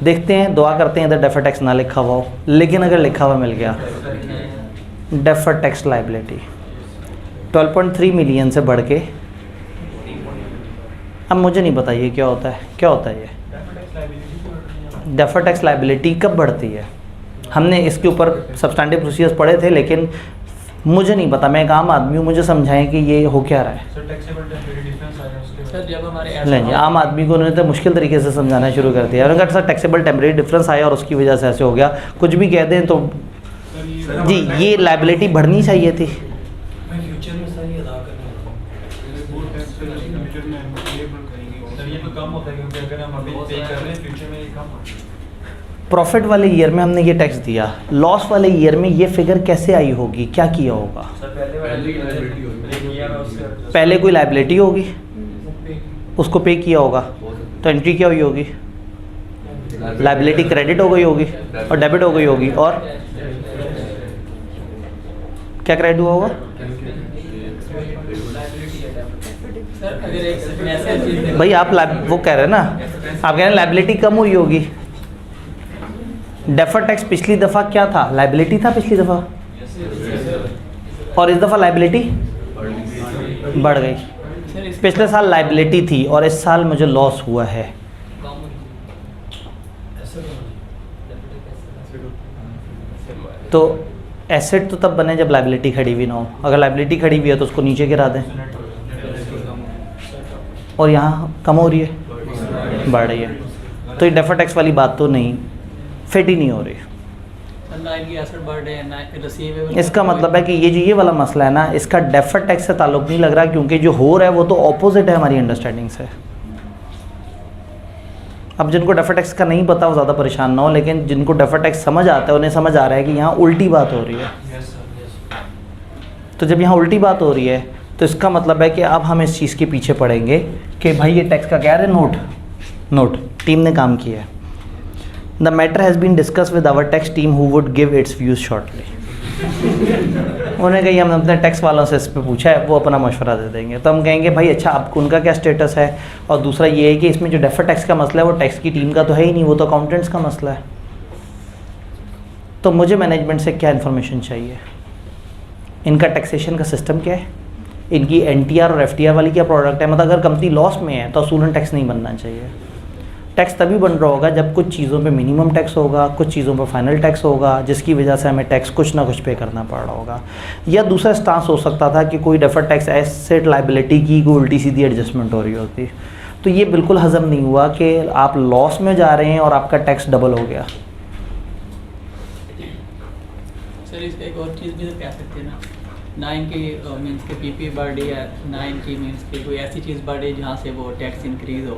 देखते हैं, दुआ करते हैं इधर डेफर टैक्स ना लिखा हुआ हो, लेकिन अगर लिखा हुआ मिल गया डेफर टैक्स लाइबिलिटी 12.3 मिलियन से बढ़ के, अब मुझे नहीं पता ये क्या होता है, क्या होता है ये डेफर टैक्स लाइबिलिटी कब बढ़ती है? हमने इसके ऊपर सब्सटेंटिव प्रोसीजर्स पढ़े थे लेकिन मुझे नहीं पता, मैं एक आम आदमी हूँ, मुझे समझाएं कि ये हो क्या रहा है। सर जब हमारे नहीं जी, आम आदमी को उन्होंने तो मुश्किल तरीके से समझाना शुरू कर दिया। उन्होंने कहा सर टैक्सेबल टेम्परेरी डिफरेंस आया और उसकी वजह से ऐसे हो गया, कुछ भी कह दें तो जी ये लाइबिलिटी बढ़नी चाहिए थी। प्रॉफिट वाले ईयर में हमने ये टैक्स दिया, लॉस वाले ईयर में ये फिगर कैसे आई होगी, क्या किया होगा? पहले कोई लाइबिलिटी होगी, उसको पे किया होगा, तो एंट्री क्या हुई होगी? लाइबिलिटी क्रेडिट हो गई होगी और डेबिट हो गई होगी। और क्या क्रेडिट हुआ होगा? सर अगर एक ऐसा चीज़ भाई आप वो कह रहे हैं ना, आप कह रहे हैं लाइबिलिटी कम हुई होगी। डेफर टैक्स पिछली दफ़ा क्या था? लाइबिलिटी था पिछली दफ़ा, और इस दफ़ा लाइबिलिटी बढ़ गई। सर इस पिछले साल लाइबिलिटी थी और इस साल मुझे लॉस हुआ है। तो एसेट तो तब बने जब लाइबिलिटी खड़ी हुई ना हो। अगर लाइबिलिटी खड़ी हुई है तो उसको नीचे गिरा दें, और यहाँ कम हो रही है, बढ़ रही है। तो ये डेफर्ड टैक्स वाली बात तो नहीं, फिट ही नहीं हो रही। ना इनकी एसेट बढ़ रहे हैं ना रिसीवेबल। इसका मतलब है कि ये जो ये वाला मसला है ना, इसका डेफर्ड टैक्स से ताल्लुक नहीं लग रहा, क्योंकि जो हो रहा है वो तो ऑपोजिट है हमारी अंडरस्टैंडिंग से। अब जिनको डेफर्ड टैक्स का नहीं पता वो ज़्यादा परेशान ना हो, लेकिन जिनको डेफर्ड टैक्स समझ आता है उन्हें समझ आ रहा है कि यहाँ उल्टी बात हो रही है। तो जब यहाँ उल्टी बात हो रही है तो इसका मतलब है कि अब हम इस चीज़ के पीछे पड़ेंगे कि भाई ये टैक्स का क्या है, नोट टीम ने काम किया है। The matter has been discuss with our tax team who would give its views shortly. उन्होंने कही हमने अपने टैक्स वालों से इस पर पूछा है, वो अपना मशवरा दे देंगे। तो हम कहेंगे भाई अच्छा आपको उनका क्या स्टेटस है, और दूसरा ये है कि इसमें जो डेफर्ड टैक्स का मसला है वो टैक्स की टीम का तो है ही नहीं, वो तो अकाउंटेंट्स का मसला है। तो मुझे मैनेजमेंट से क्या इन्फॉर्मेशन चाहिए, इनका टैक्सेशन का सिस्टम क्या है, इनकी NTR और FTR वाली क्या प्रोडक्ट है। मतलब अगर कंपनी लॉस में है तो असूलन टैक्स नहीं बनना चाहिए। टैक्स तभी बन रहा होगा जब कुछ चीज़ों पे मिनिमम टैक्स होगा, कुछ चीज़ों पर फाइनल टैक्स होगा, जिसकी वजह से हमें टैक्स कुछ ना कुछ पे करना पड़ रहा होगा। या दूसरा स्टांस हो सकता था कि कोई डेफर्ड टैक्स एसेट लाइबिलिटी की कोई उल्टी सीधी एडजस्टमेंट हो रही होती। तो ये बिल्कुल हजम नहीं हुआ कि आप लॉस में जा रहे हैं और आपका टैक्स डबल हो गया। सर इस एक और चीज़ भी तो कह सकते हैं ना इनकी मीन्स के PP बढ़ रही है, ना इनकी मीन्स की कोई ऐसी चीज़ बढ़ रही है जहाँ से वो टैक्स इंक्रीज़ हो,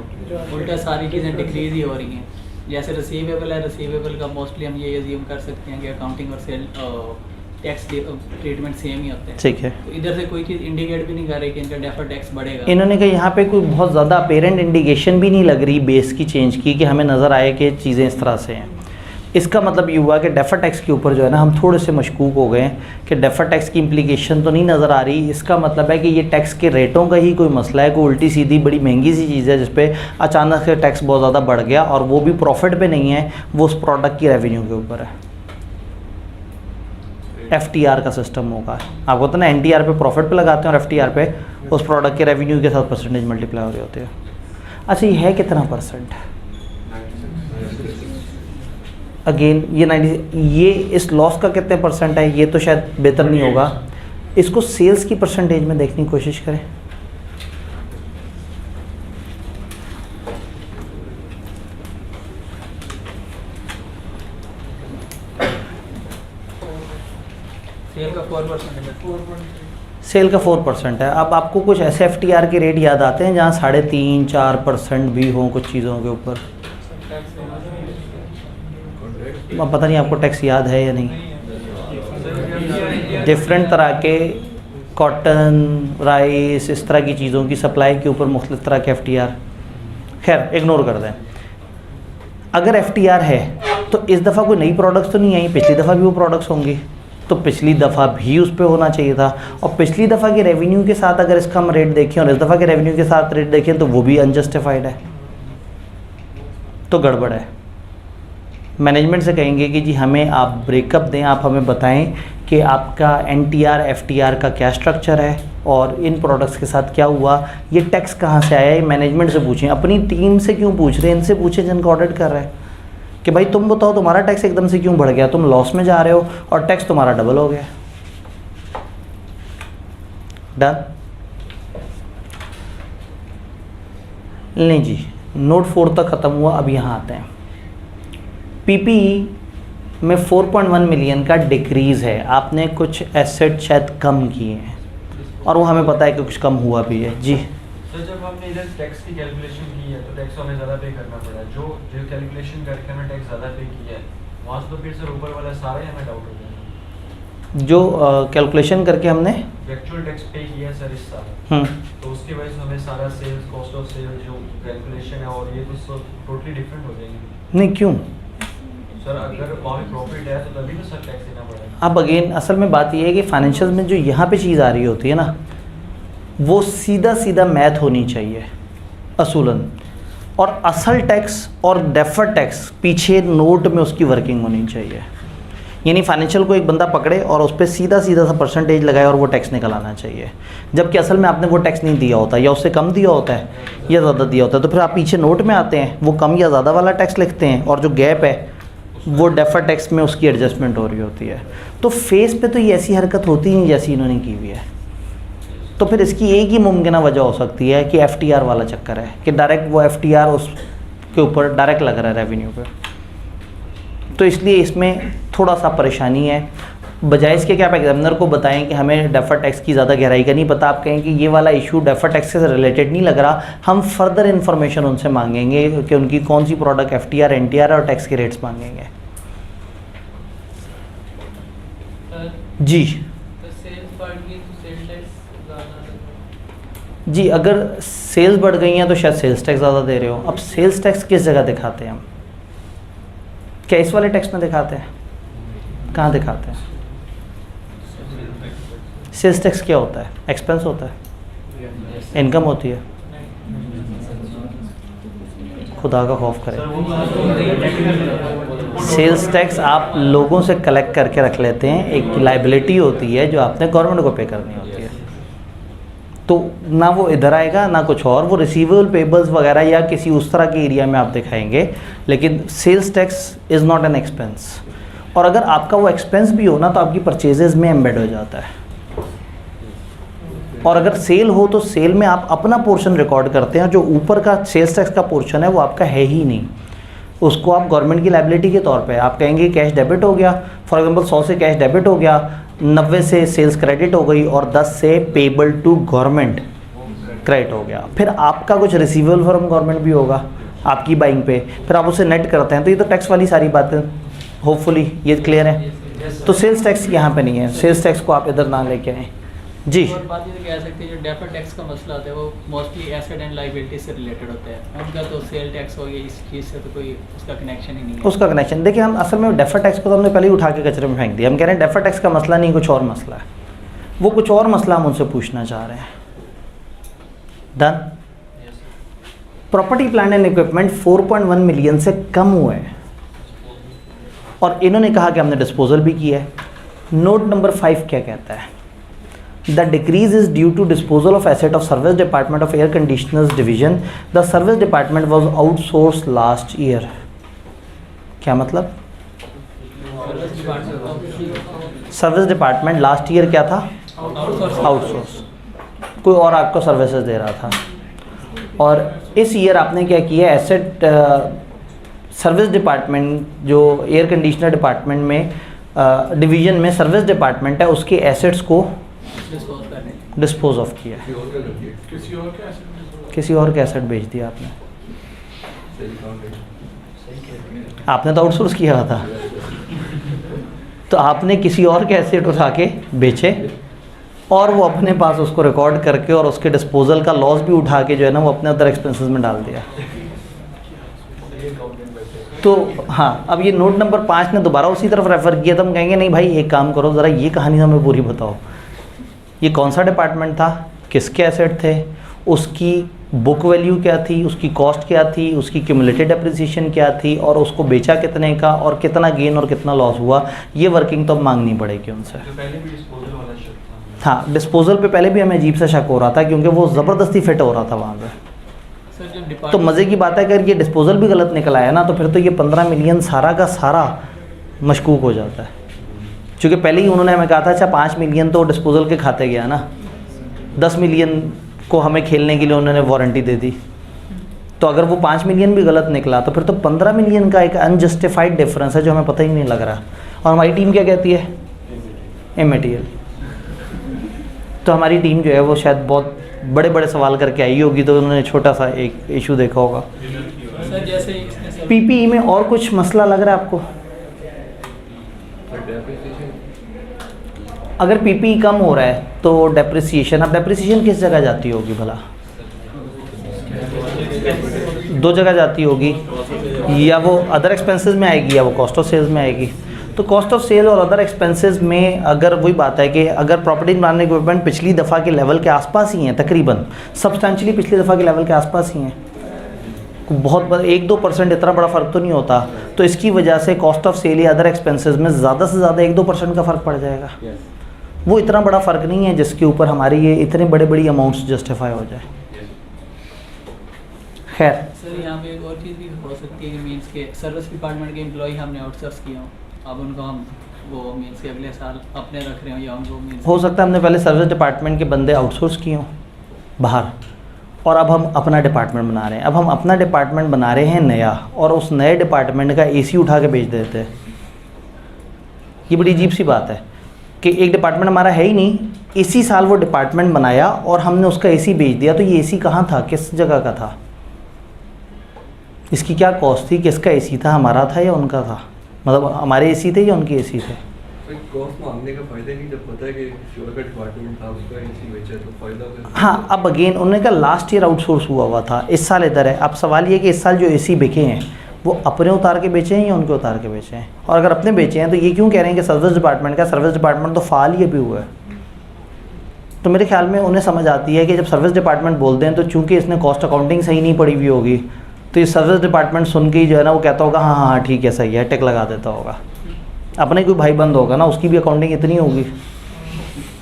उल्टा सारी चीज़ें डिक्रीज़ ही हो रही हैं। जैसे रिसीवेबल है, रिसीवेबल का मोस्टली हम ये अज्यूम कर सकते हैं कि अकाउंटिंग और सेल टैक्स ट्रीटमेंट सेम ही होते हैं। ठीक है, तो इधर से कोई चीज़ इंडिकेट भी नहीं कर रही कि इनका डेफर्ड टैक्स बढ़ेगा। इन्होंने कहा यहाँ पे कोई बहुत ज़्यादा अपेरेंट इंडिकेशन भी नहीं लग रही बेस की चेंज की कि हमें नज़र आए कि चीज़ें इस तरह से हैं। इसका मतलब ये हुआ कि डेफर्ड टैक्स के ऊपर जो है ना हम थोड़े से मशकूक हो गए कि डेफर्ड टैक्स की इम्प्लीकेशन तो नहीं नज़र आ रही। इसका मतलब है कि ये टैक्स के रेटों का ही कोई मसला है, कोई उल्टी सीधी बड़ी महंगी सी चीज़ है जिस पे अचानक से टैक्स बहुत ज़्यादा बढ़ गया, और वो भी प्रॉफिट पे नहीं है, वो उस प्रोडक्ट की रेवेन्यू के ऊपर है। FTR का सिस्टम होगा, आपको तो ना NTR पे प्रॉफिट पे लगाते हैं और FTR पे उस प्रोडक्ट के रेवेन्यू के साथ परसेंटेज मल्टीप्लाई हो रही होती है। अच्छा ये है कितना परसेंट? अगेन ये 90, ये इस लॉस का कितने परसेंट है ये तो शायद बेहतर नहीं होगा, इसको सेल्स की परसेंटेज में देखने की कोशिश करें। सेल का 4% है। सेल का 4% है। अब आपको कुछ ऐसे FTR के रेट याद आते हैं जहाँ 3.5-4% भी हों कुछ चीज़ों के ऊपर? अब पता नहीं आपको टैक्स याद है या नहीं। डिफरेंट तरह के कॉटन, राइस, इस तरह की चीज़ों की सप्लाई के ऊपर मुख्तलिफ तरह के FTR, खैर इग्नोर कर दें। अगर FTR है तो इस दफ़ा कोई नई प्रोडक्ट्स तो नहीं आई, पिछली दफ़ा भी वो प्रोडक्ट्स होंगी, तो पिछली दफ़ा भी उस पर होना चाहिए था। और पिछली दफ़ा के रेवेन्यू के साथ अगर इसका हम रेट देखें और इस दफ़ा के रेवेन्यू के साथ रेट देखें तो वो भी अनजस्टिफाइड है, तो गड़बड़ है। मैनेजमेंट से कहेंगे कि जी हमें आप ब्रेकअप दें, आप हमें बताएं कि आपका NTR FTR का क्या स्ट्रक्चर है और इन प्रोडक्ट्स के साथ क्या हुआ, ये टैक्स कहाँ से आया है। मैनेजमेंट से पूछें, अपनी टीम से क्यों पूछ रहे हैं, इनसे पूछें जिनको ऑडिट कर रहे हैं कि भाई तुम बताओ तुम्हारा टैक्स एकदम से क्यों बढ़ गया, तुम लॉस में जा रहे हो और टैक्स तुम्हारा डबल हो गया। डन। नहीं जी, नोट 4 तक ख़त्म हुआ, अब यहाँ आते हैं। PPE में 4.1 मिलियन का डिक्रीज़ है, आपने कुछ एसेट शायद कम किए हैं और वो हमें पता है कि कुछ कम हुआ भी है। जी तो जब हमने इधर टैक्स की कैलकुलेशन की है तो टैक्स हमें ज़्यादा पे करना पड़ा, जो कैलकुलेशन करके हमें टैक्स ज़्यादा पे किया है वहाँ से तो फिर से ऊपर वाला सारा ही हमें डाउट हो जाएगा। जो कैलकुलेशन करके हमने एक्चुअल टैक्स पे किया है सर इस साल, तो उसकी वजह से हमें सारा सेल्स, कॉस्ट ऑफ सेल्स जो कैलकुलेशन है और ये तो टोटली डिफरेंट हो जाएगी। नहीं क्यों सर, अगर वहाँ प्रॉफिट है तो तभी तो सर टैक्स देना पड़ेगा। अब अगेन असल में बात ये है कि फाइनेंशियल में जो यहाँ पे चीज़ आ रही होती है ना, वो सीधा सीधा मैथ होनी चाहिए असूलन, और असल टैक्स और डेफर्ड टैक्स पीछे नोट में उसकी वर्किंग होनी चाहिए। यानी फाइनेंशियल को एक बंदा पकड़े और उस पर सीधा सीधा सा परसेंटेज लगाए और वो टैक्स निकल आना चाहिए, जबकि असल में आपने वो टैक्स नहीं दिया होता, या उससे कम दिया होता है या ज़्यादा दिया होता है। तो फिर आप पीछे नोट में आते हैं, वो कम या ज़्यादा वाला टैक्स लिखते हैं और जो गैप है वो डेफर टैक्स में उसकी एडजस्टमेंट हो रही होती है। तो फेस पे तो ये ऐसी हरकत होती नहीं जैसी इन्होंने की हुई है। तो फिर इसकी एक ही मुमकिन वजह हो सकती है कि FTR वाला चक्कर है कि डायरेक्ट वो FTR उसके ऊपर डायरेक्ट लग रहा है रेवेन्यू पे। तो इसलिए इसमें थोड़ा सा परेशानी है। बजाय इसके कि आप एग्जामिनर को बताएं कि हमें डेफर टैक्स की ज़्यादा गहराई का नहीं पता, आप कहें कि ये वाला इशू डेफर टैक्स से रिलेटेड नहीं लग रहा, हम फर्दर इन्फॉर्मेशन उनसे मांगेंगे कि उनकी कौन सी प्रोडक्ट FTR, NTR और टैक्स के रेट्स मांगेंगे। जी जी, अगर सेल्स बढ़ गई हैं तो शायद सेल्स टैक्स ज़्यादा दे रहे हो। अब सेल्स टैक्स किस जगह दिखाते हैं हम? क्या इस वाले टैक्स में दिखाते हैं? कहाँ दिखाते हैं? सेल्स टैक्स क्या होता है? एक्सपेंस होता है, इनकम होती है। खुदा का खौफ करें, सेल्स टैक्स आप लोगों से कलेक्ट करके रख लेते हैं, एक लाइबिलिटी होती है जो आपने गवर्नमेंट को पे करनी होती है। तो ना वो इधर आएगा ना कुछ और, वो रिसीवेबल पेबल्स वगैरह या किसी उस तरह के एरिया में आप दिखाएंगे, लेकिन sales tax is not an expense. और अगर आपका वो एक्सपेंस भी हो ना तो आपकी परचेजेज में एम्बेड हो जाता है। और अगर सेल हो तो सेल में आप अपना पोर्शन रिकॉर्ड करते हैं, जो ऊपर का सेल्स टैक्स का पोर्शन है वो आपका है ही नहीं, उसको आप गवर्नमेंट की लायबिलिटी के तौर पे आप कहेंगे कैश डेबिट हो गया, फॉर एग्जांपल 100 से कैश डेबिट हो गया, 90 से सेल्स क्रेडिट हो गई और 10 से पेबल टू गवर्नमेंट क्रेडिट हो गया। फिर आपका कुछ रिसीवेबल फ्रॉम गवर्नमेंट भी होगा आपकी बाइंग पे, फिर आप उसे नेट करते हैं। तो ये तो टैक्स वाली सारी बातें, होपफुली ये क्लियर है। तो सेल्स टैक्स यहाँ पे नहीं है, सेल्स टैक्स को आप इधर ना लेके आएँ। जी, और बात ये कह सकते हैं जो डेफर टैक्स का मसला होता है वो मोस्टली एसेट एंड लायबिलिटी से रिलेटेड होता है, उनका तो सेल टैक्स हो गया, इस चीज़ से तो कोई उसका कनेक्शन ही नहीं है। उसका कनेक्शन देखिए, हम असल में डेफर टैक्स को तो हमने पहले ही उठा के कचरे में फेंक दिया। हम कह रहे हैं डेफर टैक्स का मसला नहीं, कुछ और मसला है, वो कुछ और मसला हम उनसे पूछना चाह रहे हैं। Done. Property plant and equipment 4.1 million से कम हुए हैं और इन्होंने कहा कि हमने डिस्पोजल भी किया है। नोट नंबर 5 क्या कहता है? The decrease is due to disposal of asset of Service Department of Air Conditioners Division. The Service Department was outsourced last year. क्या मतलब? सर्विस डिपार्टमेंट लास्ट ईयर क्या था? आउटसोर्स, कोई और आपको सर्विसेज दे रहा था। और इस ईयर आपने क्या किया? एसेट सर्विस डिपार्टमेंट जो एयर कंडीशनर डिपार्टमेंट में डिवीज़न में सर्विस डिपार्टमेंट है उसके एसेट्स को डिस्पोज ऑफ किया है। किसी और के एसेट बेच दिया आपने। आपने तो आउटसोर्स किया हुआ था, तो आपने किसी और के एसेट उठा के बेचे और वो अपने पास उसको रिकॉर्ड करके और उसके डिस्पोजल का लॉस भी उठा के जो है ना वो अपने अदर एक्सपेंसेस में डाल दिया। तो हाँ, अब ये नोट नंबर 5 ने दोबारा उसी तरफ रेफ़र किया। तो हम कहेंगे नहीं भाई, एक काम करो, ज़रा ये कहानी हमें पूरी बताओ। ये कौन सा डिपार्टमेंट था, किसके एसेट थे, उसकी बुक वैल्यू क्या थी, उसकी कॉस्ट क्या थी, उसकी क्यूमुलेटेड डेप्रिसिएशन क्या थी और उसको बेचा कितने का और कितना गेन और कितना लॉस हुआ। ये वर्किंग तो मांगनी पड़ेगी उनसे। हाँ, डिस्पोजल पे पहले भी हमें अजीब सा शक हो रहा था क्योंकि वो ज़बरदस्ती फिट हो रहा था वहाँ पे। तो मज़े की बात है अगर ये डिस्पोजल भी गलत निकल आया ना तो फिर तो ये 15 मिलियन सारा का सारा मशकूक हो जाता है। क्योंकि पहले ही उन्होंने हमें कहा था अच्छा 5 मिलियन तो डिस्पोजल के खाते गया ना, 10 मिलियन को हमें खेलने के लिए उन्होंने वारंटी दे दी। तो अगर वो 5 मिलियन भी गलत निकला तो फिर तो 15 मिलियन का एक अनजस्टिफाइड डिफरेंस है जो हमें पता ही नहीं लग रहा। और हमारी टीम क्या कहती है? इमैटेरियल। तो हमारी टीम जो है वो शायद बहुत बड़े बड़े सवाल करके आई होगी, तो उन्होंने छोटा सा एक इशू देखा होगा। सर जैसे पीपीई में और कुछ मसला लग रहा है आपको? अगर पीपीई कम हो रहा है तो डेप्रिसिएशन, अब डेप्रिसिएशन किस जगह जाती होगी भला? 2 जगह जाती होगी, या वो अदर एक्सपेंसेस में आएगी या वो कॉस्ट ऑफ सेल्स में आएगी। तो कॉस्ट ऑफ सेल और अदर एक्सपेंसेस में अगर वही बात है कि अगर प्रॉपर्टी प्लांट इक्विपमेंट पिछली दफ़ा के लेवल के आसपास ही हैं, तकरीबन सब्सटेंशियली पिछली दफ़ा के लेवल के आसपास ही हैं, बहुत 1-2% इतना बड़ा फ़र्क तो नहीं होता, तो इसकी वजह से कॉस्ट ऑफ सेल या अदर एक्सपेंसेस में ज़्यादा से ज़्यादा 1-2% का फ़र्क पड़ जाएगा। वो इतना बड़ा फ़र्क नहीं है जिसके ऊपर हमारी ये इतने बड़ी अमाउंट्स जस्टिफाई हो जाए। खैर सर यहाँ पे एक और चीज़ भी हो सकती है कि मीन्स के सर्विस डिपार्टमेंट के एम्प्लॉय हमने आउटसोर्स किया हो, अब उनको हम वो मीन्स के अगले साल अपने रख रहे हो या उनको मीन्स हो सकता है हमने पहले सर्विस डिपार्टमेंट के बंदे आउटसोर्स किए हों बाहर, और अब हम अपना डिपार्टमेंट बना रहे हैं। अब हम अपना डिपार्टमेंट बना रहे हैं नया, और उस नए डिपार्टमेंट का एसी उठा के बेच देते हैं। ये बड़ी अजीब सी बात है कि एक डिपार्टमेंट हमारा है ही नहीं, इसी साल वो डिपार्टमेंट बनाया और हमने उसका एसी बेच दिया। तो ये एसी कहाँ था, किस जगह का था, इसकी क्या कॉस्ट थी, किसका एसी था, हमारा था या उनका था, मतलब हमारे एसी थे या उनके एसी थे। कॉस्ट मांगने का फायदा नहीं, जब पता है कि श्योर का डिपार्टमेंट था उसका एसी बेचा तो फायदा होगा। हाँ, अब अगेन उन्होंने कहा लास्ट ईयर आउटसोर्स हुआ था, इस साल इधर है। अब सवाल ये कि इस साल जो एसी बिके हैं वो अपने उतार के बेचे हैं या उनके उतार के बेचे हैं, और अगर अपने बेचे हैं तो ये क्यों कह रहे हैं कि सर्विस डिपार्टमेंट का, सर्विस डिपार्टमेंट तो फाल ही अभी हुआ है। तो मेरे ख्याल में उन्हें समझ आती है कि जब सर्विस डिपार्टमेंट बोलते हैं तो चूँकि इसने कॉस्ट अकाउंटिंग सही नहीं पड़ी हुई होगी, तो ये सर्विस डिपार्टमेंट सुन के ही जो है ना वो कहता होगा हाँ हाँ हाँ ठीक है सही है, टिक लगा देता होगा। अपने कोई भाई बंद होगा ना, उसकी भी अकाउंटिंग इतनी होगी,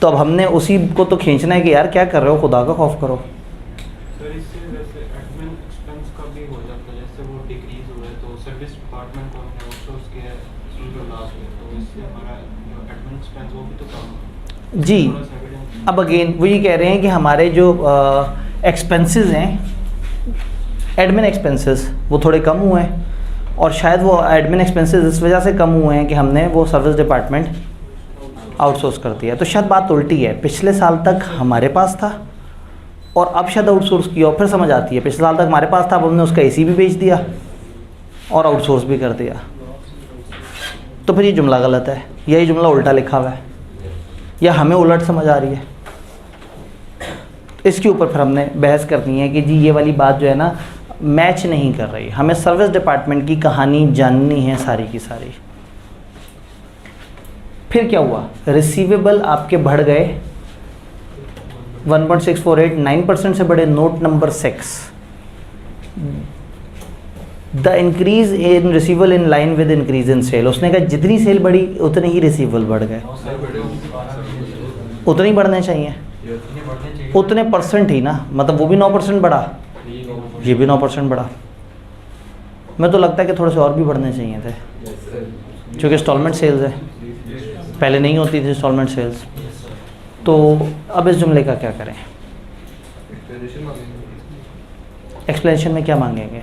तो अब हमने उसी को तो खींचना है कि यार क्या कर रहे हो, खुदा का खौफ करो। सर इससे वैसे एडमिन एक्सपेंस का भी हो जाता है, जैसे वो डिक्रीज हुआ है तो सर्विस डिपार्टमेंट को हमने आउटसोर्स किया है, उसमें जो लाभ है तो इससे हमारा जो एडमिन एक्सपेंस वो भी तो कम है। जी, थोड़ा सा evidence- अब अगेन वो ये कह रहे हैं कि हमारे जो एक्सपेंसेस हैं, एडमिन एक्सपेंसेस वो थोड़े कम हुए हैं, और शायद वो एडमिन एक्सपेंसेस इस वजह से कम हुए हैं कि हमने वो सर्विस डिपार्टमेंट आउटसोर्स कर दिया। तो शायद बात उल्टी है, पिछले साल तक हमारे पास था और अब शायद आउटसोर्स किया, और फिर समझ आती है पिछले साल तक हमारे पास था, अब हमने उसका एसी भी बेच दिया और आउटसोर्स भी कर दिया। तो फिर ये जुमला गलत है, या ये जुमला उल्टा लिखा हुआ है, या हमें उलट समझ आ रही है। इसके ऊपर फिर हमने बहस करनी है कि जी ये वाली बात जो है ना मैच नहीं कर रही। हमें सर्विस डिपार्टमेंट की कहानी जाननी है सारी की सारी। फिर क्या हुआ, रिसीवेबल आपके बढ़ गए 1.648, 9% से बढ़े। Note number 6, the increase in receivable in line with increase in sale. उसने कहा जितनी सेल बढ़ी उतने ही रिसीवेबल बढ़ गए, उतने ही बढ़ने चाहिए, उतने परसेंट ही ना, मतलब वो भी 9% बढ़ा, ये भी 9% बढ़ा। मैं तो लगता है कि थोड़े से और भी बढ़ने चाहिए थे, क्योंकि इंस्टॉलमेंट सेल्स है, पहले नहीं होती थी इंस्टॉलमेंट सेल्स। तो अब इस जुमले का क्या करें, एक्सप्लेनेशन में क्या मांगेंगे?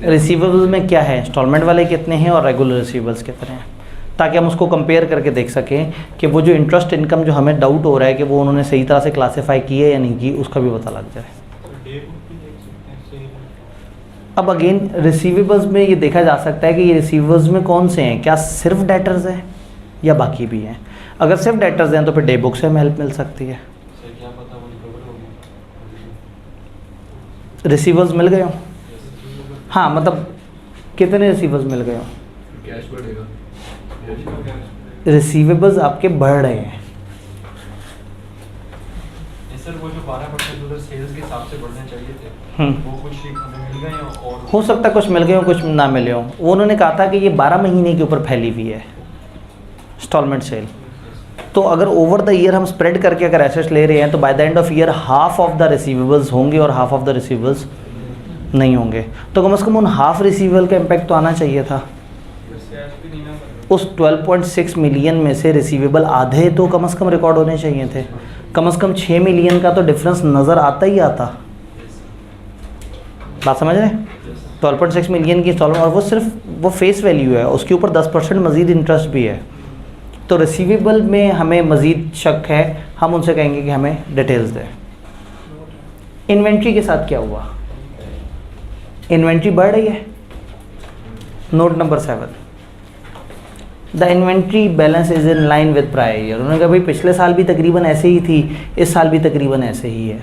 रिसीवेबल में क्या है, इंस्टॉलमेंट वाले कितने हैं और रेगुलर रिसीवेबल्स कितने हैं, ताकि हम उसको कंपेयर करके देख सकें कि वो जो इंटरेस्ट इनकम जो हमें डाउट हो रहा है कि वो उन्होंने सही तरह से क्लासीफाई की है या नहीं की, उसका भी पता लग जाए। अब अगेन रिसीवेबल्स में ये देखा जा सकता है कि ये रिसीवेबल्स में कौन से हैं, क्या सिर्फ डेटर्स हैं या बाकी भी हैं। अगर सिर्फ डेटर्स हैं तो फिर डे बुक से हमें हेल्प मिल सकती है। रिसीवेबल्स मिल गए हो, हाँ मतलब कितने रिसीवेबल्स मिल गए हो, कैश बढ़ेगा, रिसीवेबल्स आपके बढ़ रहे हैं। सर वो जो 12% उधर सेल्स के हिसाब से बढ़ने चाहिए थे, वो कुछ हमें मिल गए हैं और हो सकता है कुछ मिल गए हो कुछ ना मिले हो। वो उन्होंने कहा था कि ये 12 महीने के ऊपर फैली हुई है इंस्टॉलमेंट सेल। तो अगर ओवर द ईयर हम स्प्रेड करके अगर एसेट्स ले रहे हैं तो by the end of year half of the receivables होंगे और हाफ ऑफ द रिसीवेबल्स नहीं होंगे। तो कम से कम उन हाफ रिसीवेबल का इम्पैक्ट तो आना चाहिए था। उस 12.6 मिलियन में से रिसीवेबल आधे तो कम से कम रिकॉर्ड होने चाहिए थे। कम से कम 6 मिलियन का तो डिफरेंस नज़र आता ही आता। बात समझ रहे हैं? 12.6 मिलियन की इंस्टॉलमेंट, और वो सिर्फ वो फेस वैल्यू है, उसके ऊपर 10% मज़ीद इंटरेस्ट भी है। तो रिसीवेबल में हमें मज़ीद शक है, हम उनसे कहेंगे कि हमें डिटेल्स दें। इन्वेंट्री के साथ क्या हुआ, इन्वेंट्री बढ़ रही है। Note number 7, the inventory balance is in line with prior year. उन्होंने कहा भाई पिछले साल भी तकरीबन ऐसे ही थी, इस साल भी तकरीबन ऐसे ही है।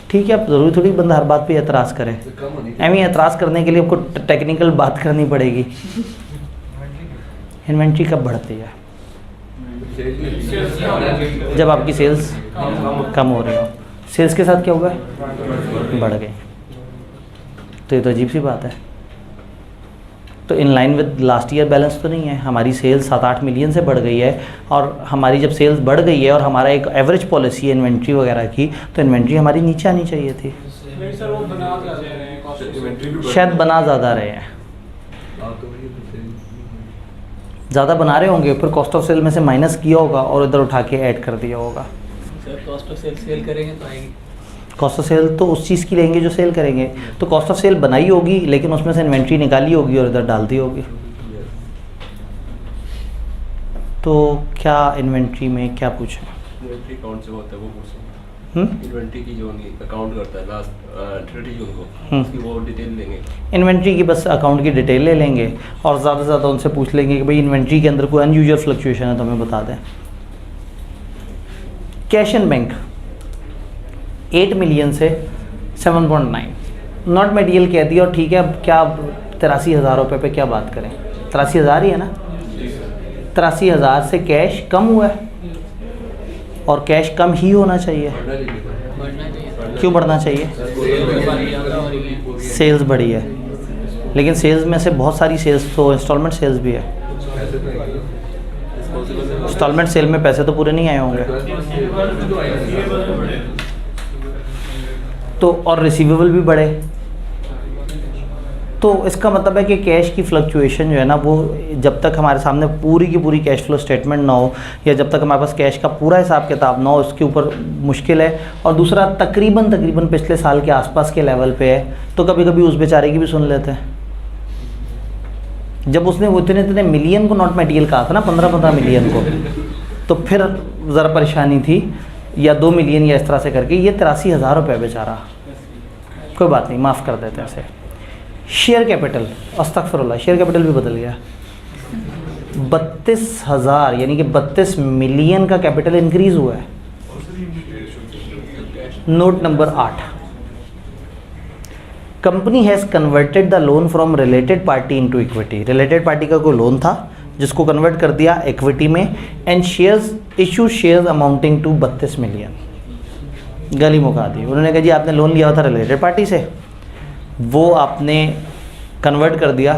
ठीक है, अब ज़रूरी थोड़ी बंदा हर बात पे एतराज़ करे। एवं एतराज़ करने के लिए आपको टेक्निकल बात करनी पड़ेगी। इन्वेंट्री कब बढ़ती है? जब आपकी सेल्स कम हो रही हो, सेल्स के साथ क्या होगा, बढ़ गई। तो ये तो अजीब सी बात है। तो इन line with last year balance तो नहीं है, हमारी सेल्स 7-8 मिलियन से बढ़ गई है, और हमारी जब सेल्स बढ़ गई है और हमारा एक एवरेज पॉलिसी है इन्वेंट्री वगैरह की, तो इन्वेंट्री हमारी नीचे आनी चाहिए थी। नहीं सर, वो बना ज़्यादा रहे हैं, cost शायद बना ज़्यादा रहे हैं, ज़्यादा बना रहे होंगे, फिर कॉस्ट ऑफ सेल में से माइनस किया होगा और इधर उठा के ऐड कर दिया होगा। सर कॉस्ट ऑफ सेल करेंगे तो आएगी। कॉस्ट ऑफ सेल तो उस चीज़ की लेंगे जो सेल करेंगे, तो कॉस्ट ऑफ सेल बनाई होगी लेकिन उसमें से इन्वेंट्री निकाली होगी और इधर डाल दी होगी। तो क्या इन्वेंट्री में क्या पूछें? इन्वेंट्री अकाउंट से होता है वो पूछो। इन्वेंट्री की जो अकाउंट करता है लास्ट 30 जून को, उसकी वो डिटेल लेंगे। इन्वेंट्री की बस अकाउंट की डिटेल ले लेंगे और ज़्यादा से ज़्यादा उनसे पूछ लेंगे कि भाई इन्वेंट्री के अंदर कोई अनयूजुअल फ्लक्चुएशन है तो हमें बता दें। कैश इन बैंक 8 मिलियन से 7.9, नॉट मटेरियल कह दिया और ठीक है। अब क्या 83,000 रुपये पे क्या बात करें, 83,000 ही है ना। 83,000 से कैश कम हुआ है और कैश कम ही होना चाहिए। बढ़ना चाहिए। क्यों बढ़ना चाहिए? सेल्स बढ़ी है, लेकिन सेल्स में से बहुत सारी सेल्स तो इंस्टॉलमेंट सेल्स भी है। इंस्टॉलमेंट सेल में पैसे तो पूरे नहीं आए होंगे, तो और रिसीवेबल भी बढ़े। तो इसका मतलब है कि कैश की फ्लक्चुएशन जो है ना, वो जब तक हमारे सामने पूरी की पूरी कैश फ्लो स्टेटमेंट ना हो, या जब तक हमारे पास कैश का पूरा हिसाब किताब ना हो, उसके ऊपर मुश्किल है। और दूसरा तकरीबन पिछले साल के आसपास के लेवल पे है, तो कभी कभी उस बेचारे की भी सुन लेते हैं। जब उसने वो इतने मिलियन को नॉट मटेरियल कहा था ना, 15 मिलियन को, तो फिर ज़रा परेशानी थी, या 2 मिलियन या इस तरह से करके। ये 83,000 रुपये बेचारा, कोई बात नहीं, माफ़ कर देते हैं ऐसे। शेयर कैपिटल, अस्तगफिरुल्लाह, शेयर कैपिटल भी बदल गया। 32,000 यानी कि 32 मिलियन का कैपिटल इंक्रीज़ हुआ है। Note number 8, company has converted the loan from related party into equity. Related party का कोई लोन था जिसको कन्वर्ट कर दिया इक्विटी में, and shares issue shares amounting to 32 million. गली मुका दी, उन्होंने कहा जी आपने लोन लिया था रिलेटेड पार्टी से, वो आपने कन्वर्ट कर दिया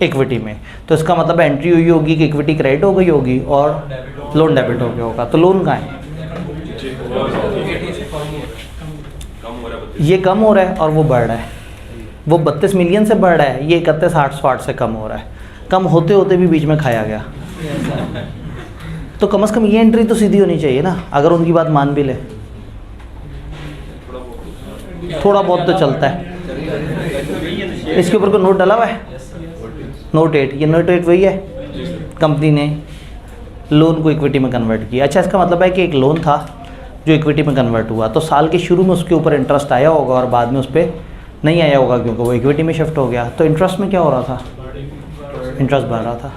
इक्विटी में, तो इसका मतलब एंट्री हुई होगी कि इक्विटी क्रेडिट हो गई होगी और लोन डेबिट हो गया होगा। तो लोन कहाँ है? ये कम हो रहा है और वो बढ़ रहा है। वो 32 मिलियन से बढ़ रहा है, ये 31,808 से कम हो रहा है। कम होते होते भी बीच में खाया गया। तो कम से कम ये एंट्री तो सीधी होनी चाहिए ना, अगर उनकी बात मान भी ले। थोड़ा बहुत तो चलता है। इसके ऊपर कोई नोट डाला हुआ है, नोट 8। ये नोट 8 वही है, कंपनी ने लोन को इक्विटी में कन्वर्ट किया। अच्छा, इसका मतलब है कि एक लोन था जो इक्विटी में कन्वर्ट हुआ, तो साल के शुरू में उसके ऊपर इंटरेस्ट आया होगा और बाद में उस पर नहीं आया होगा क्योंकि वो इक्विटी में शिफ्ट हो गया। तो इंटरेस्ट में क्या हो रहा था? इंटरेस्ट बढ़ रहा था।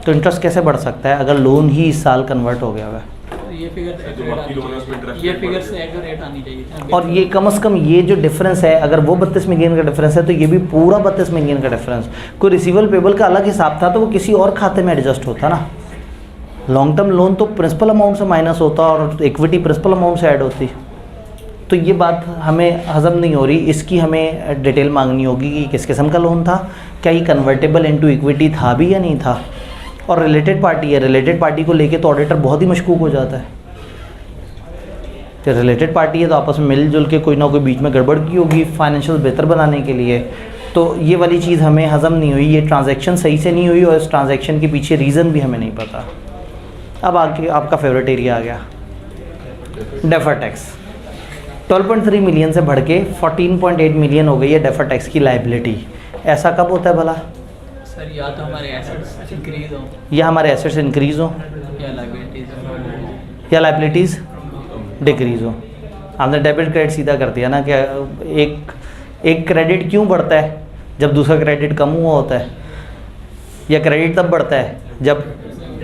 तो इंटरेस्ट कैसे बढ़ सकता है अगर लोन ही इस साल कन्वर्ट हो गया हुआ है? ये फिगर से एक्यूरेट आनी चाहिए। और ये कम से कम ये जो डिफरेंस है, अगर वो 32 मिलियन का डिफरेंस है तो ये भी पूरा 32 मिलियन का डिफरेंस। कोई रिसीवेबल पेबल का अलग हिसाब था तो वो किसी और खाते में एडजस्ट होता ना। लॉन्ग टर्म लोन तो प्रिंसिपल अमाउंट से माइनस होता और इक्विटी प्रिंसिपल अमाउंट से ऐड होती। तो ये बात हमें हजम नहीं हो रही, इसकी हमें डिटेल मांगनी होगी कि किस किस्म का लोन था, क्या ये कन्वर्टेबल इनटू इक्विटी था भी या नहीं था। और रिलेटेड पार्टी है, रिलेटेड पार्टी को लेके तो ऑडिटर बहुत ही मशकूक हो जाता है कि रिलेटेड पार्टी है तो आपस में मिलजुल के कोई ना कोई बीच में गड़बड़ की होगी फाइनेंशियल बेहतर बनाने के लिए। तो ये वाली चीज़ हमें हजम नहीं हुई, ये ट्रांजैक्शन सही से नहीं हुई और इस ट्रांजैक्शन के पीछे रीज़न भी हमें नहीं पता। अब आगे आपका फेवरेट एरिया आ गया, डेफर टैक्स। 12.3 मिलियन से बढ़ के 14.8 मिलियन हो गई है डेफर टैक्स की लाइबिलिटी। ऐसा कब होता है भला? सर या तो हमारे एसेट्स इंक्रीज हो, या हमारे एसेट्स इंक्रीज़ हो, या लाइबिलिटीज़ डिक्रीज़ हो। हमने डेबिट क्रेडिट सीधा कर दिया ना कि एक क्रेडिट क्यों बढ़ता है जब दूसरा क्रेडिट कम हुआ होता है, या क्रेडिट तब बढ़ता है जब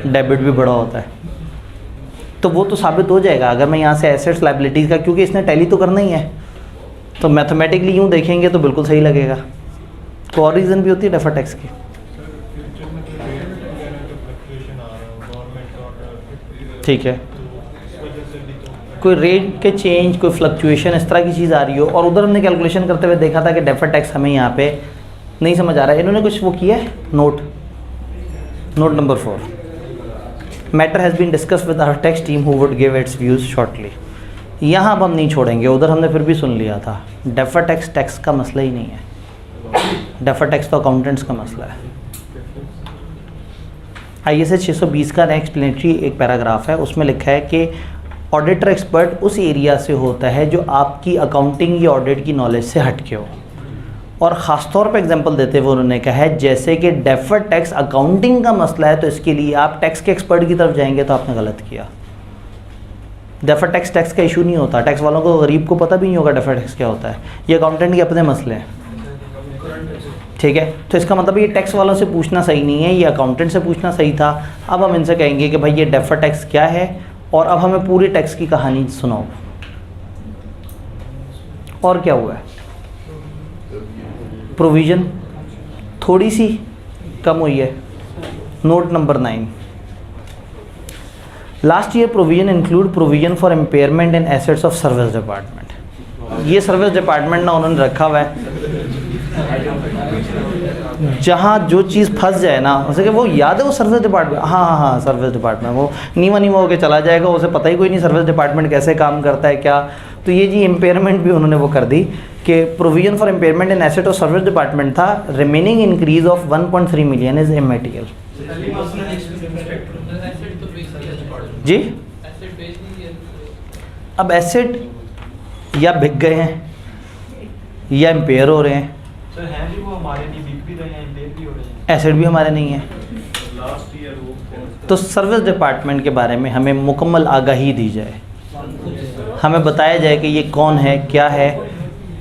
डेबिट भी बड़ा होता है। तो वो तो साबित हो जाएगा अगर मैं यहाँ से एसेट्स लाइबिलिटीज़ का, क्योंकि इसने टैली तो करना ही है, तो मैथमेटिकली यूँ देखेंगे तो बिल्कुल सही लगेगा। तो और रीज़न भी होती है डेफर टैक्स की। ठीक है, इस वजह से भी तो कोई रेट के चेंज, कोई फ्लक्चुएशन इस तरह की चीज़ आ रही हो, और उधर हमने कैलकुलेशन करते हुए देखा था कि डेफर्ड टैक्स हमें यहाँ पे नहीं समझ आ रहा है, इन्होंने कुछ वो किया है। Note number 4, matter has been discuss with our tax team who would give its views shortly. यहाँ अब हम नहीं छोड़ेंगे, उधर हमने फिर भी सुन लिया था। डेफर्ड टैक्स का मसला ही नहीं है, डेफर्ड टैक्स तो अकाउंटेंट्स का मसला है। ISA 620 का एक्सप्लेनेटरी एक पैराग्राफ है, उसमें लिखा है कि ऑडिटर एक्सपर्ट उस एरिया से होता है जो आपकी अकाउंटिंग या ऑडिट की नॉलेज से हटके हो, और ख़ास तौर पे एग्जांपल देते हुए उन्होंने कहा है जैसे कि डेफर्ड टैक्स अकाउंटिंग का मसला है तो इसके लिए आप टैक्स के एक्सपर्ट की तरफ जाएंगे तो आपने गलत किया। डेफर्ड टैक्स का इशू नहीं होता, टैक्स वालों को, गरीब को पता भी नहीं होगा डेफर्ड टैक्स क्या होता है, ये अकाउंटेंट के अपने मसले हैं। ठीक है, तो इसका मतलब ये टैक्स वालों से पूछना सही नहीं है, ये अकाउंटेंट से पूछना सही था। अब हम इनसे कहेंगे कि भाई ये डेफर्ड टैक्स क्या है, और अब हमें पूरी टैक्स की कहानी सुनाओ, और क्या हुआ है। प्रोविज़न थोड़ी सी कम हुई है। Note number 9, last year provision include provision for impairment in assets of service department. ये सर्विस डिपार्टमेंट ना उन्होंने रखा हुआ है, जहाँ जो चीज़ फंस जाए ना, उसे कि वो याद है वो सर्विस डिपार्टमेंट, हाँ सर्विस डिपार्टमेंट, वो नीवा होकर चला जाएगा, उसे पता ही कोई नहीं सर्विस डिपार्टमेंट कैसे काम करता है क्या। तो ये जी इम्पेयरमेंट भी उन्होंने वो कर दी कि provision for impairment in asset of service department था, remaining increase of 1.3 million is immaterial. जी अब एसेट या बिक गए हैं या इम्पेयर हो रहे हैं, सर हैं भी वो हमारे नहीं, बिक भी रहे हैं, इम्पेयर भी हो रहे हैं, एसेट भी हमारे नहीं है। लास्ट ईयर वो तो सर्विस डिपार्टमेंट के बारे में हमें मुकम्मल आगाही दी जाए, हमें बताया जाए कि ये कौन है, क्या है,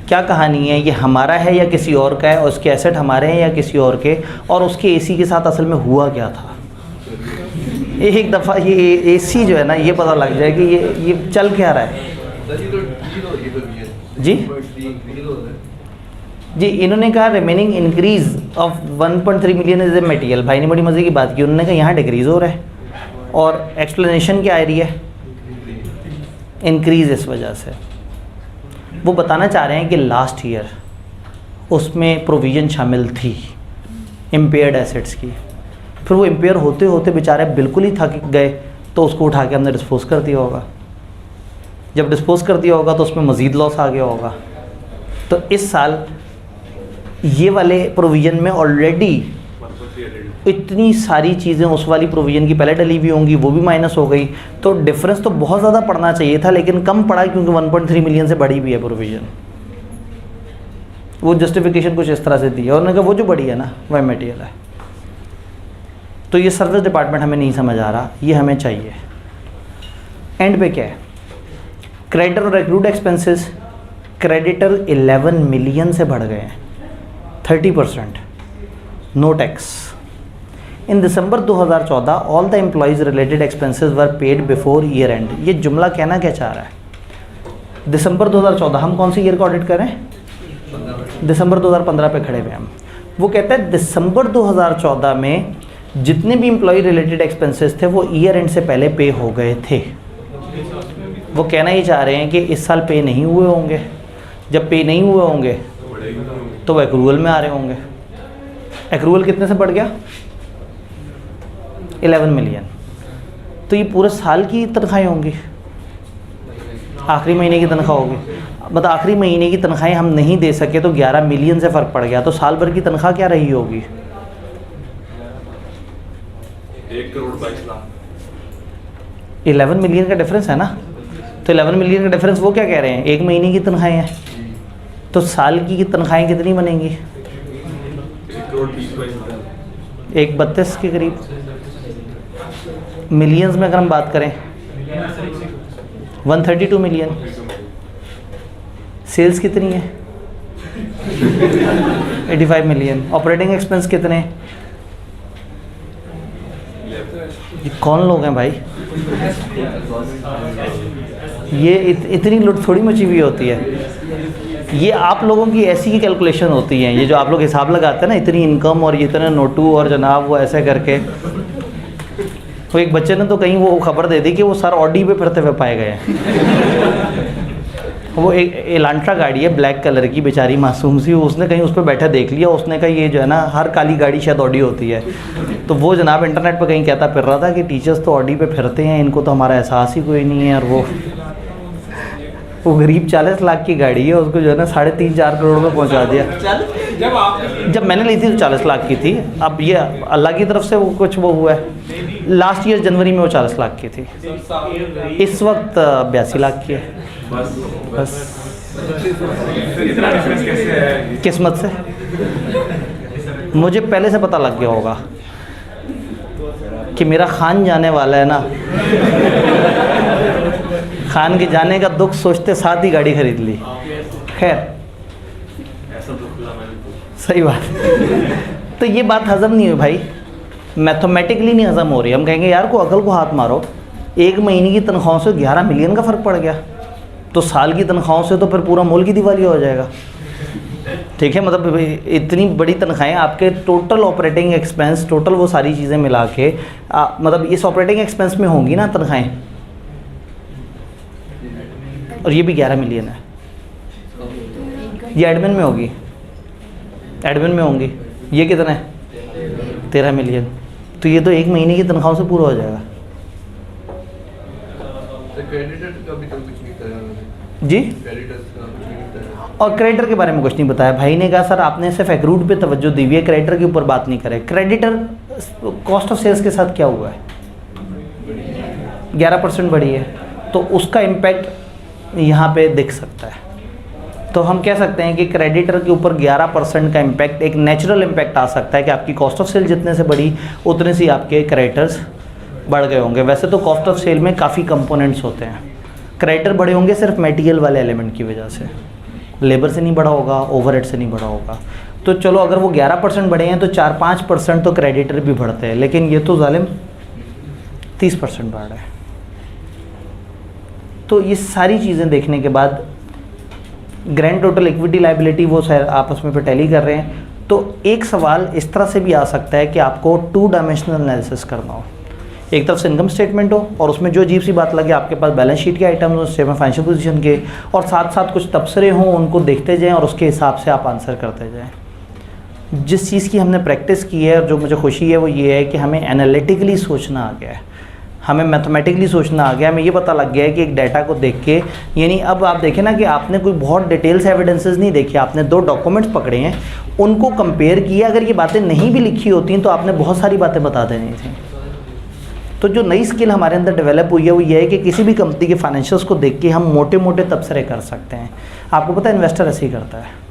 क्या कहानी है, ये हमारा है या किसी और का है, और उसके एसेट हमारे हैं या किसी और के, और उसके AC के साथ असल में हुआ क्या था। एक दफ़ा ये AC जो है ना, ये पता लग जाए कि ये चल क्या रहा है। जी जी, इन्होंने कहा remaining increase of 1.3 million is a material. भाई ने बड़ी मज़े की बात की, उन्होंने कहा यहाँ डिक्रीज़ हो रहा है, और एक्सप्लेनेशन क्या आ रही है, इंक्रीज़। इस वजह से वो बताना चाह रहे हैं कि लास्ट ईयर उसमें प्रोविज़न शामिल थी इम्पेयर्ड एसेट्स की, फिर वो इम्पेयर होते होते बेचारे बिल्कुल ही थक गए, तो उसको उठा के हमने डिस्पोज कर दिया होगा। जब डिस्पोज कर दिया होगा तो उसमें मज़ीद लॉस आ गया होगा। तो इस साल ये वाले प्रोविज़न में ऑलरेडी इतनी सारी चीज़ें उस वाली प्रोविज़न की पहले डली हुई होंगी, वो भी माइनस हो गई, तो डिफरेंस तो बहुत ज़्यादा पड़ना चाहिए था, लेकिन कम पड़ा क्योंकि 1.3 मिलियन से बड़ी भी है प्रोविज़न। वो जस्टिफिकेशन कुछ इस तरह से दी है, और उन्होंने कहा वो जो बड़ी है ना वह मटेरियल है। तो ये सर्विस डिपार्टमेंट हमें नहीं समझ आ रहा, ये हमें चाहिए। एंड पे क्या है, क्रेडिटर और एक्रूड एक्सपेंसेस, क्रेडिटर 11 मिलियन से बढ़ गए हैं, 30%, no tax. In December 2014 all the employees related expenses were paid before year end. ये जुमला कहना क्या चाह रहा है, दिसंबर 2014, हम कौन सी ईयर का ऑडिट करें, दिसंबर 2015 पे खड़े हुए हम। वो कहता है दिसंबर 2014 में जितने भी एम्प्लॉय रिलेटेड एक्सपेंसेस थे वो ईयर एंड से पहले पे हो गए थे। वो कहना ही चाह रहे हैं कि इस साल पे नहीं हुए होंगे, जब पे नहीं हुए होंगे तो वो एक्रूअल में आ रहे होंगे। एक्रूअल कितने से बढ़ गया, 11 मिलियन। तो ये पूरे साल की तनख्वाहें होंगी, आखिरी महीने की तनख्वाह होगी, मतलब आखिरी महीने की तनख्वाहें हम नहीं दे सके तो 11 मिलियन से फ़र्क पड़ गया, तो साल भर की तनख्वाह क्या रही होगी, 1 करोड़ 22 लाख। 11 मिलियन का डिफरेंस है ना। तो 11 मिलियन का डिफरेंस वो क्या कह रहे हैं, एक महीने की तनख्वाहें हैं, तो साल की तनख्वाहें कितनी बनेंगी, 1 करोड़ 20-22 लाख, 1.32 के करीब। मिलियंस में अगर हम बात करें 132 मिलियन। सेल्स कितनी है 85 मिलियन। ऑपरेटिंग एक्सपेंस कितने, ये कौन लोग हैं भाई, ये इतनी लुट थोड़ी मची हुई होती है। ये आप लोगों की ऐसी ही कैलकुलेशन होती है, ये जो आप लोग हिसाब लगाते हैं ना, इतनी इनकम और ये इतने नोटू और जनाब वो ऐसे करके, वो एक बच्चे ने तो कहीं वो खबर दे दी कि वो सर ऑडी पे फिरते हुए पाए गए हैं। वो एक एलांट्रा गाड़ी है ब्लैक कलर की, बेचारी मासूम सी, उसने कहीं उस पर बैठा देख लिया, उसने कहा ये जो है ना हर काली गाड़ी शायद ऑडी होती है। तो वो जनाब इंटरनेट पर कहीं कहता फिर रहा था कि टीचर्स तो ऑडी पे फिरते हैं, इनको तो हमारा एहसास ही कोई नहीं है। और वो गरीब 40 लाख की गाड़ी है, उसको जो है ना 3.5-4 करोड़ में पहुंचा दिया। जब मैंने ली थी तो 40 लाख की थी, अब ये अल्लाह की तरफ से वो कुछ वो हुआ है। लास्ट ईयर जनवरी में वो 40 लाख की थी, इस वक्त 82 लाख की है। बस किस्मत से मुझे पहले से पता लग गया होगा कि मेरा खान जाने वाला है ना, खान के जाने का दुख सोचते साथ ही गाड़ी खरीद ली। खैर सही बात। तो ये बात हजम नहीं हुई भाई, मैथमेटिकली नहीं हजम हो रही। हम कहेंगे यार को अकल को हाथ मारो, 1 महीने की तनख्वाहों से 11 मिलियन का फ़र्क पड़ गया, तो साल की तनख्वाहों से तो फिर पूरा मुल्क ही दिवालिया हो जाएगा। ठीक है, मतलब इतनी बड़ी तनख्वाहें, आपके टोटल ऑपरेटिंग एक्सपेंस, टोटल वो सारी चीज़ें मिला के मतलब इस ऑपरेटिंग एक्सपेंस में होंगी ना तनख्वाहें, और ये भी 11 मिलियन है। ये एडमिन में होगी, एडमिन में होंगी, ये कितना है 13 मिलियन। तो ये तो 1 महीने की तनख्वाहों से पूरा हो जाएगा क्रेडिटर का भी तो कुछ नहीं कराया जी। क्रेडिटर्स का कुछ नहीं कराया। और क्रेडिटर के बारे में कुछ नहीं बताया। भाई ने कहा सर आपने सिर्फ एक्रूड पे तवज्जो दी हुई है, क्रेडिटर के ऊपर बात नहीं करे। क्रेडिटर कॉस्ट ऑफ सेल्स के साथ क्या हुआ है, 11% बढ़ी है, तो उसका इम्पैक्ट यहाँ पे दिख सकता है। तो हम कह सकते हैं कि क्रेडिटर के ऊपर 11% का इम्पैक्ट एक नेचुरल इम्पैक्ट आ सकता है कि आपकी कॉस्ट ऑफ सेल जितने से बढ़ी उतने से आपके क्रेडिटर्स बढ़ गए होंगे। वैसे तो कॉस्ट ऑफ सेल में काफ़ी कंपोनेंट्स होते हैं, क्रेडिटर बढ़े होंगे सिर्फ मटेरियल वाले एलिमेंट की वजह से, लेबर से नहीं बढ़ा होगा, ओवरहेड से नहीं बढ़ा होगा। तो चलो अगर वो 11% बढ़े हैं तो 4-5% तो क्रेडिटर भी बढ़ते हैं, लेकिन ये तो जालिम 30% बढ़ रहा है। तो ये सारी चीज़ें देखने के बाद ग्रैंड टोटल इक्विटी लायबिलिटी वो शायद आपस में फिर टैली कर रहे हैं। तो एक सवाल इस तरह से भी आ सकता है कि आपको 2 डायमेंशनल एनालिसिस करना हो, एक तरफ से इनकम स्टेटमेंट हो और उसमें जो अजीब सी बात लगे आपके पास बैलेंस शीट के आइटम्स हो, स्टेटमेंट फाइनेंशियल पोजीशन के, और साथ साथ कुछ तबसरे हों, उनको देखते जाएं और उसके हिसाब से आप आंसर करते जाएं। जिस चीज़ की हमने प्रैक्टिस की है और जो मुझे खुशी है वो ये है कि हमें एनालिटिकली सोचना आ गया है, हमें मैथमेटिकली सोचना आ गया। हमें ये पता लग गया है कि एक डाटा को देख के, यानी अब आप देखें ना कि आपने कोई बहुत डिटेल्स एविडेंसेस नहीं देखे, आपने 2 डॉक्यूमेंट्स पकड़े हैं, उनको कंपेयर किया। अगर ये बातें नहीं भी लिखी होती तो आपने बहुत सारी बातें बता देनी थी। तो जो नई स्किल हमारे अंदर डेवलप हुई है वो ये है कि किसी भी कंपनी के फाइनेंशियल्स को देख के हम मोटे मोटे तबसरे कर सकते हैं। आपको पता है इन्वेस्टर ऐसे ही करता है,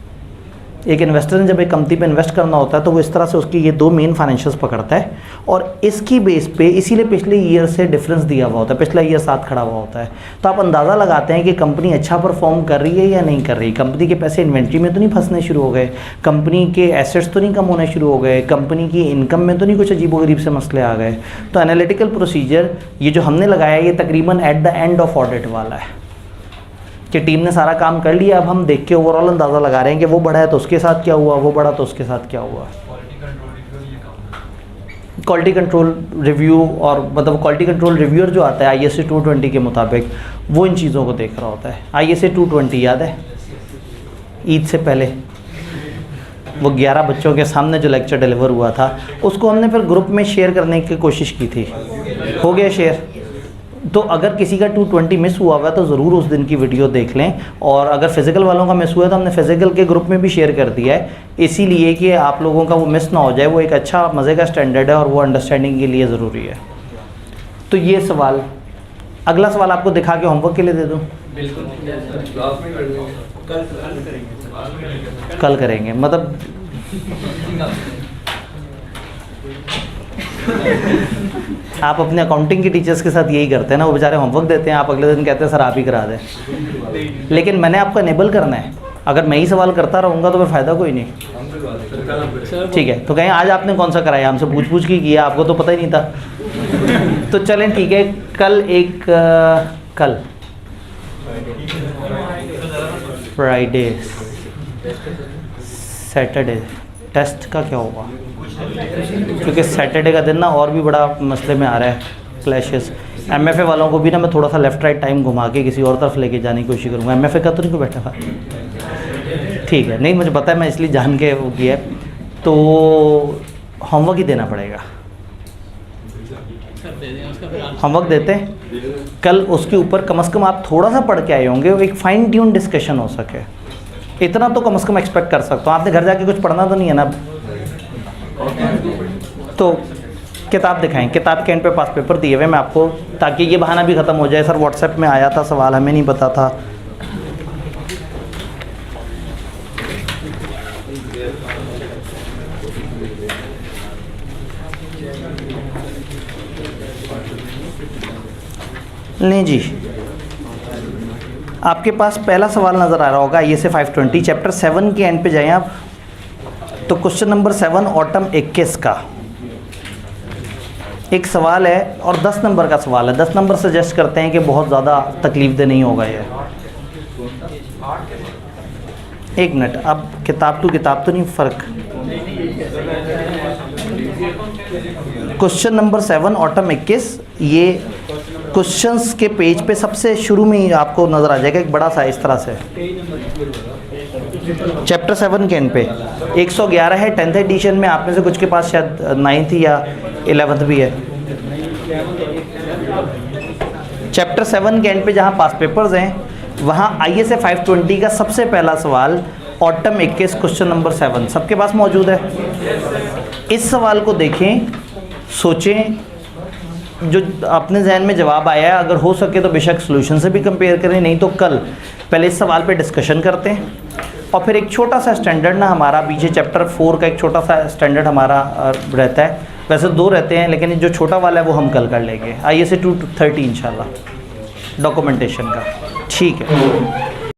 एक इन्वेस्टर ने जब एक कंपनी पे इन्वेस्ट करना होता है तो वो इस तरह से उसकी ये 2 मेन फाइनेंशियल्स पकड़ता है और इसकी बेस पे, इसीलिए पिछले ईयर से डिफरेंस दिया हुआ होता है, पिछला ईयर साथ खड़ा हुआ होता है। तो आप अंदाज़ा लगाते हैं कि कंपनी अच्छा परफॉर्म कर रही है या नहीं कर रही, कंपनी के पैसे इन्वेंट्री में तो नहीं फंसने शुरू हो गए, कंपनी के एसेट्स तो नहीं कम होने शुरू हो गए, कंपनी की इनकम में तो नहीं कुछ अजीबोगरीब से मसले आ गए। तो एनालिटिकल प्रोसीजर ये जो हमने लगाया ये तकरीबन at the end of audit वाला है कि टीम ने सारा काम कर लिया, अब हम देख के ओवरऑल अंदाज़ा लगा रहे हैं कि वो बढ़ा है तो उसके साथ क्या हुआ, वो बढ़ा तो उसके साथ क्या हुआ। क्वालिटी कंट्रोल रिव्यू और मतलब क्वालिटी कंट्रोल रिव्यूअर जो आता है ISA 220 के मुताबिक वो इन चीज़ों को देख रहा होता है। ISA 220 याद है, ईद से पहले वो 11 बच्चों के सामने जो लेक्चर डिलीवर हुआ था उसको हमने फिर ग्रुप में शेयर करने की कोशिश की थी, हो गया शेयर। तो अगर किसी का 220 मिस हुआ हुआ है तो ज़रूर उस दिन की वीडियो देख लें, और अगर फिज़िकल वालों का मिस हुआ है तो हमने फिज़िकल के ग्रुप में भी शेयर कर दिया है, इसीलिए कि आप लोगों का वो मिस ना हो जाए। वो एक अच्छा मज़े का स्टैंडर्ड है और वो अंडरस्टैंडिंग के लिए ज़रूरी है। तो ये सवाल, अगला सवाल आपको दिखा के होमवर्क के लिए दे दूँ? बिल्कुल कल करेंगे, मतलब आप अपने अकाउंटिंग के टीचर्स के साथ यही करते हैं ना, वो बेचारे होमवर्क देते हैं, आप अगले दिन कहते हैं सर आप ही करा दें। लेकिन मैंने आपको इनेबल करना है, अगर मैं ही सवाल करता रहूँगा तो फिर फ़ायदा कोई नहीं। ठीक है, तो कहें आज आपने कौन सा कराया, हमसे पूछ पूछ के किया, आपको तो पता ही नहीं था। तो चलें ठीक है, कल फ्राइडे सैटरडे टेस्ट का क्या होगा, क्योंकि सैटरडे का दिन ना और भी बड़ा मसले में आ रहा है। क्लैशेस। MFA वालों को भी ना मैं थोड़ा सा लेफ़्ट राइट टाइम घुमा के किसी और तरफ लेके जाने की कोशिश करूँगा। MFA का तो नहीं कोई बैठा हुआ? ठीक है, नहीं मुझे पता है, मैं इसलिए जान के वो किया है। तो होमवर्क ही देना पड़ेगा। होमवर्क देते हैं कल, उसके ऊपर कम से कम आप थोड़ा सा पढ़ के आए होंगे, एक फाइन ट्यून डिस्कशन हो सके, इतना तो कम से कम एक्सपेक्ट कर सकता हूँ। आपने घर जाके कुछ पढ़ना तो नहीं है ना? तो किताब दिखाएं, किताब के एंड पे पास पेपर दिए हुए मैं आपको, ताकि ये बहाना भी ख़त्म हो जाए, सर व्हाट्सएप में आया था सवाल, हमें नहीं पता था। नहीं जी, आपके पास पहला सवाल नज़र आ रहा होगा ये से 520 चैप्टर 7 के एंड पे जाएं आप, तो क्वेश्चन नंबर 7 ऑटम 21 का एक सवाल है और 10 नंबर का सवाल है। 10 नंबर सजेस्ट करते हैं कि बहुत ज़्यादा तकलीफ दे नहीं होगा ये। एक मिनट, अब किताब टू किताब तो नहीं फ़र्क। क्वेश्चन नंबर 7 ऑटम 21, ये क्वेश्चंस के पेज पे सबसे शुरू में ही आपको नज़र आ जाएगा, एक बड़ा सा इस तरह से चैप्टर 7 के एंड पे 111 है। 10th एडिशन में आप में से कुछ के पास शायद 9th या 11th भी है। चैप्टर 7 के एंड पे जहाँ पास पेपर्स हैं, वहाँ ISA 520 का सबसे पहला सवाल ऑटम 21 क्वेश्चन नंबर 7 सबके पास मौजूद है। इस सवाल को देखें, सोचें, जो अपने जहन में जवाब आया है, अगर हो सके तो बेशक सॉल्यूशन से भी कंपेयर करें, नहीं तो कल पहले इस सवाल पे डिस्कशन करते हैं और फिर एक छोटा सा स्टैंडर्ड ना हमारा पीछे चैप्टर 4 का एक छोटा सा स्टैंडर्ड हमारा रहता है, वैसे 2 रहते हैं लेकिन जो छोटा वाला है वो हम कल कर लेंगे, ISA 230 इंशाल्लाह डॉक्यूमेंटेशन का। ठीक है।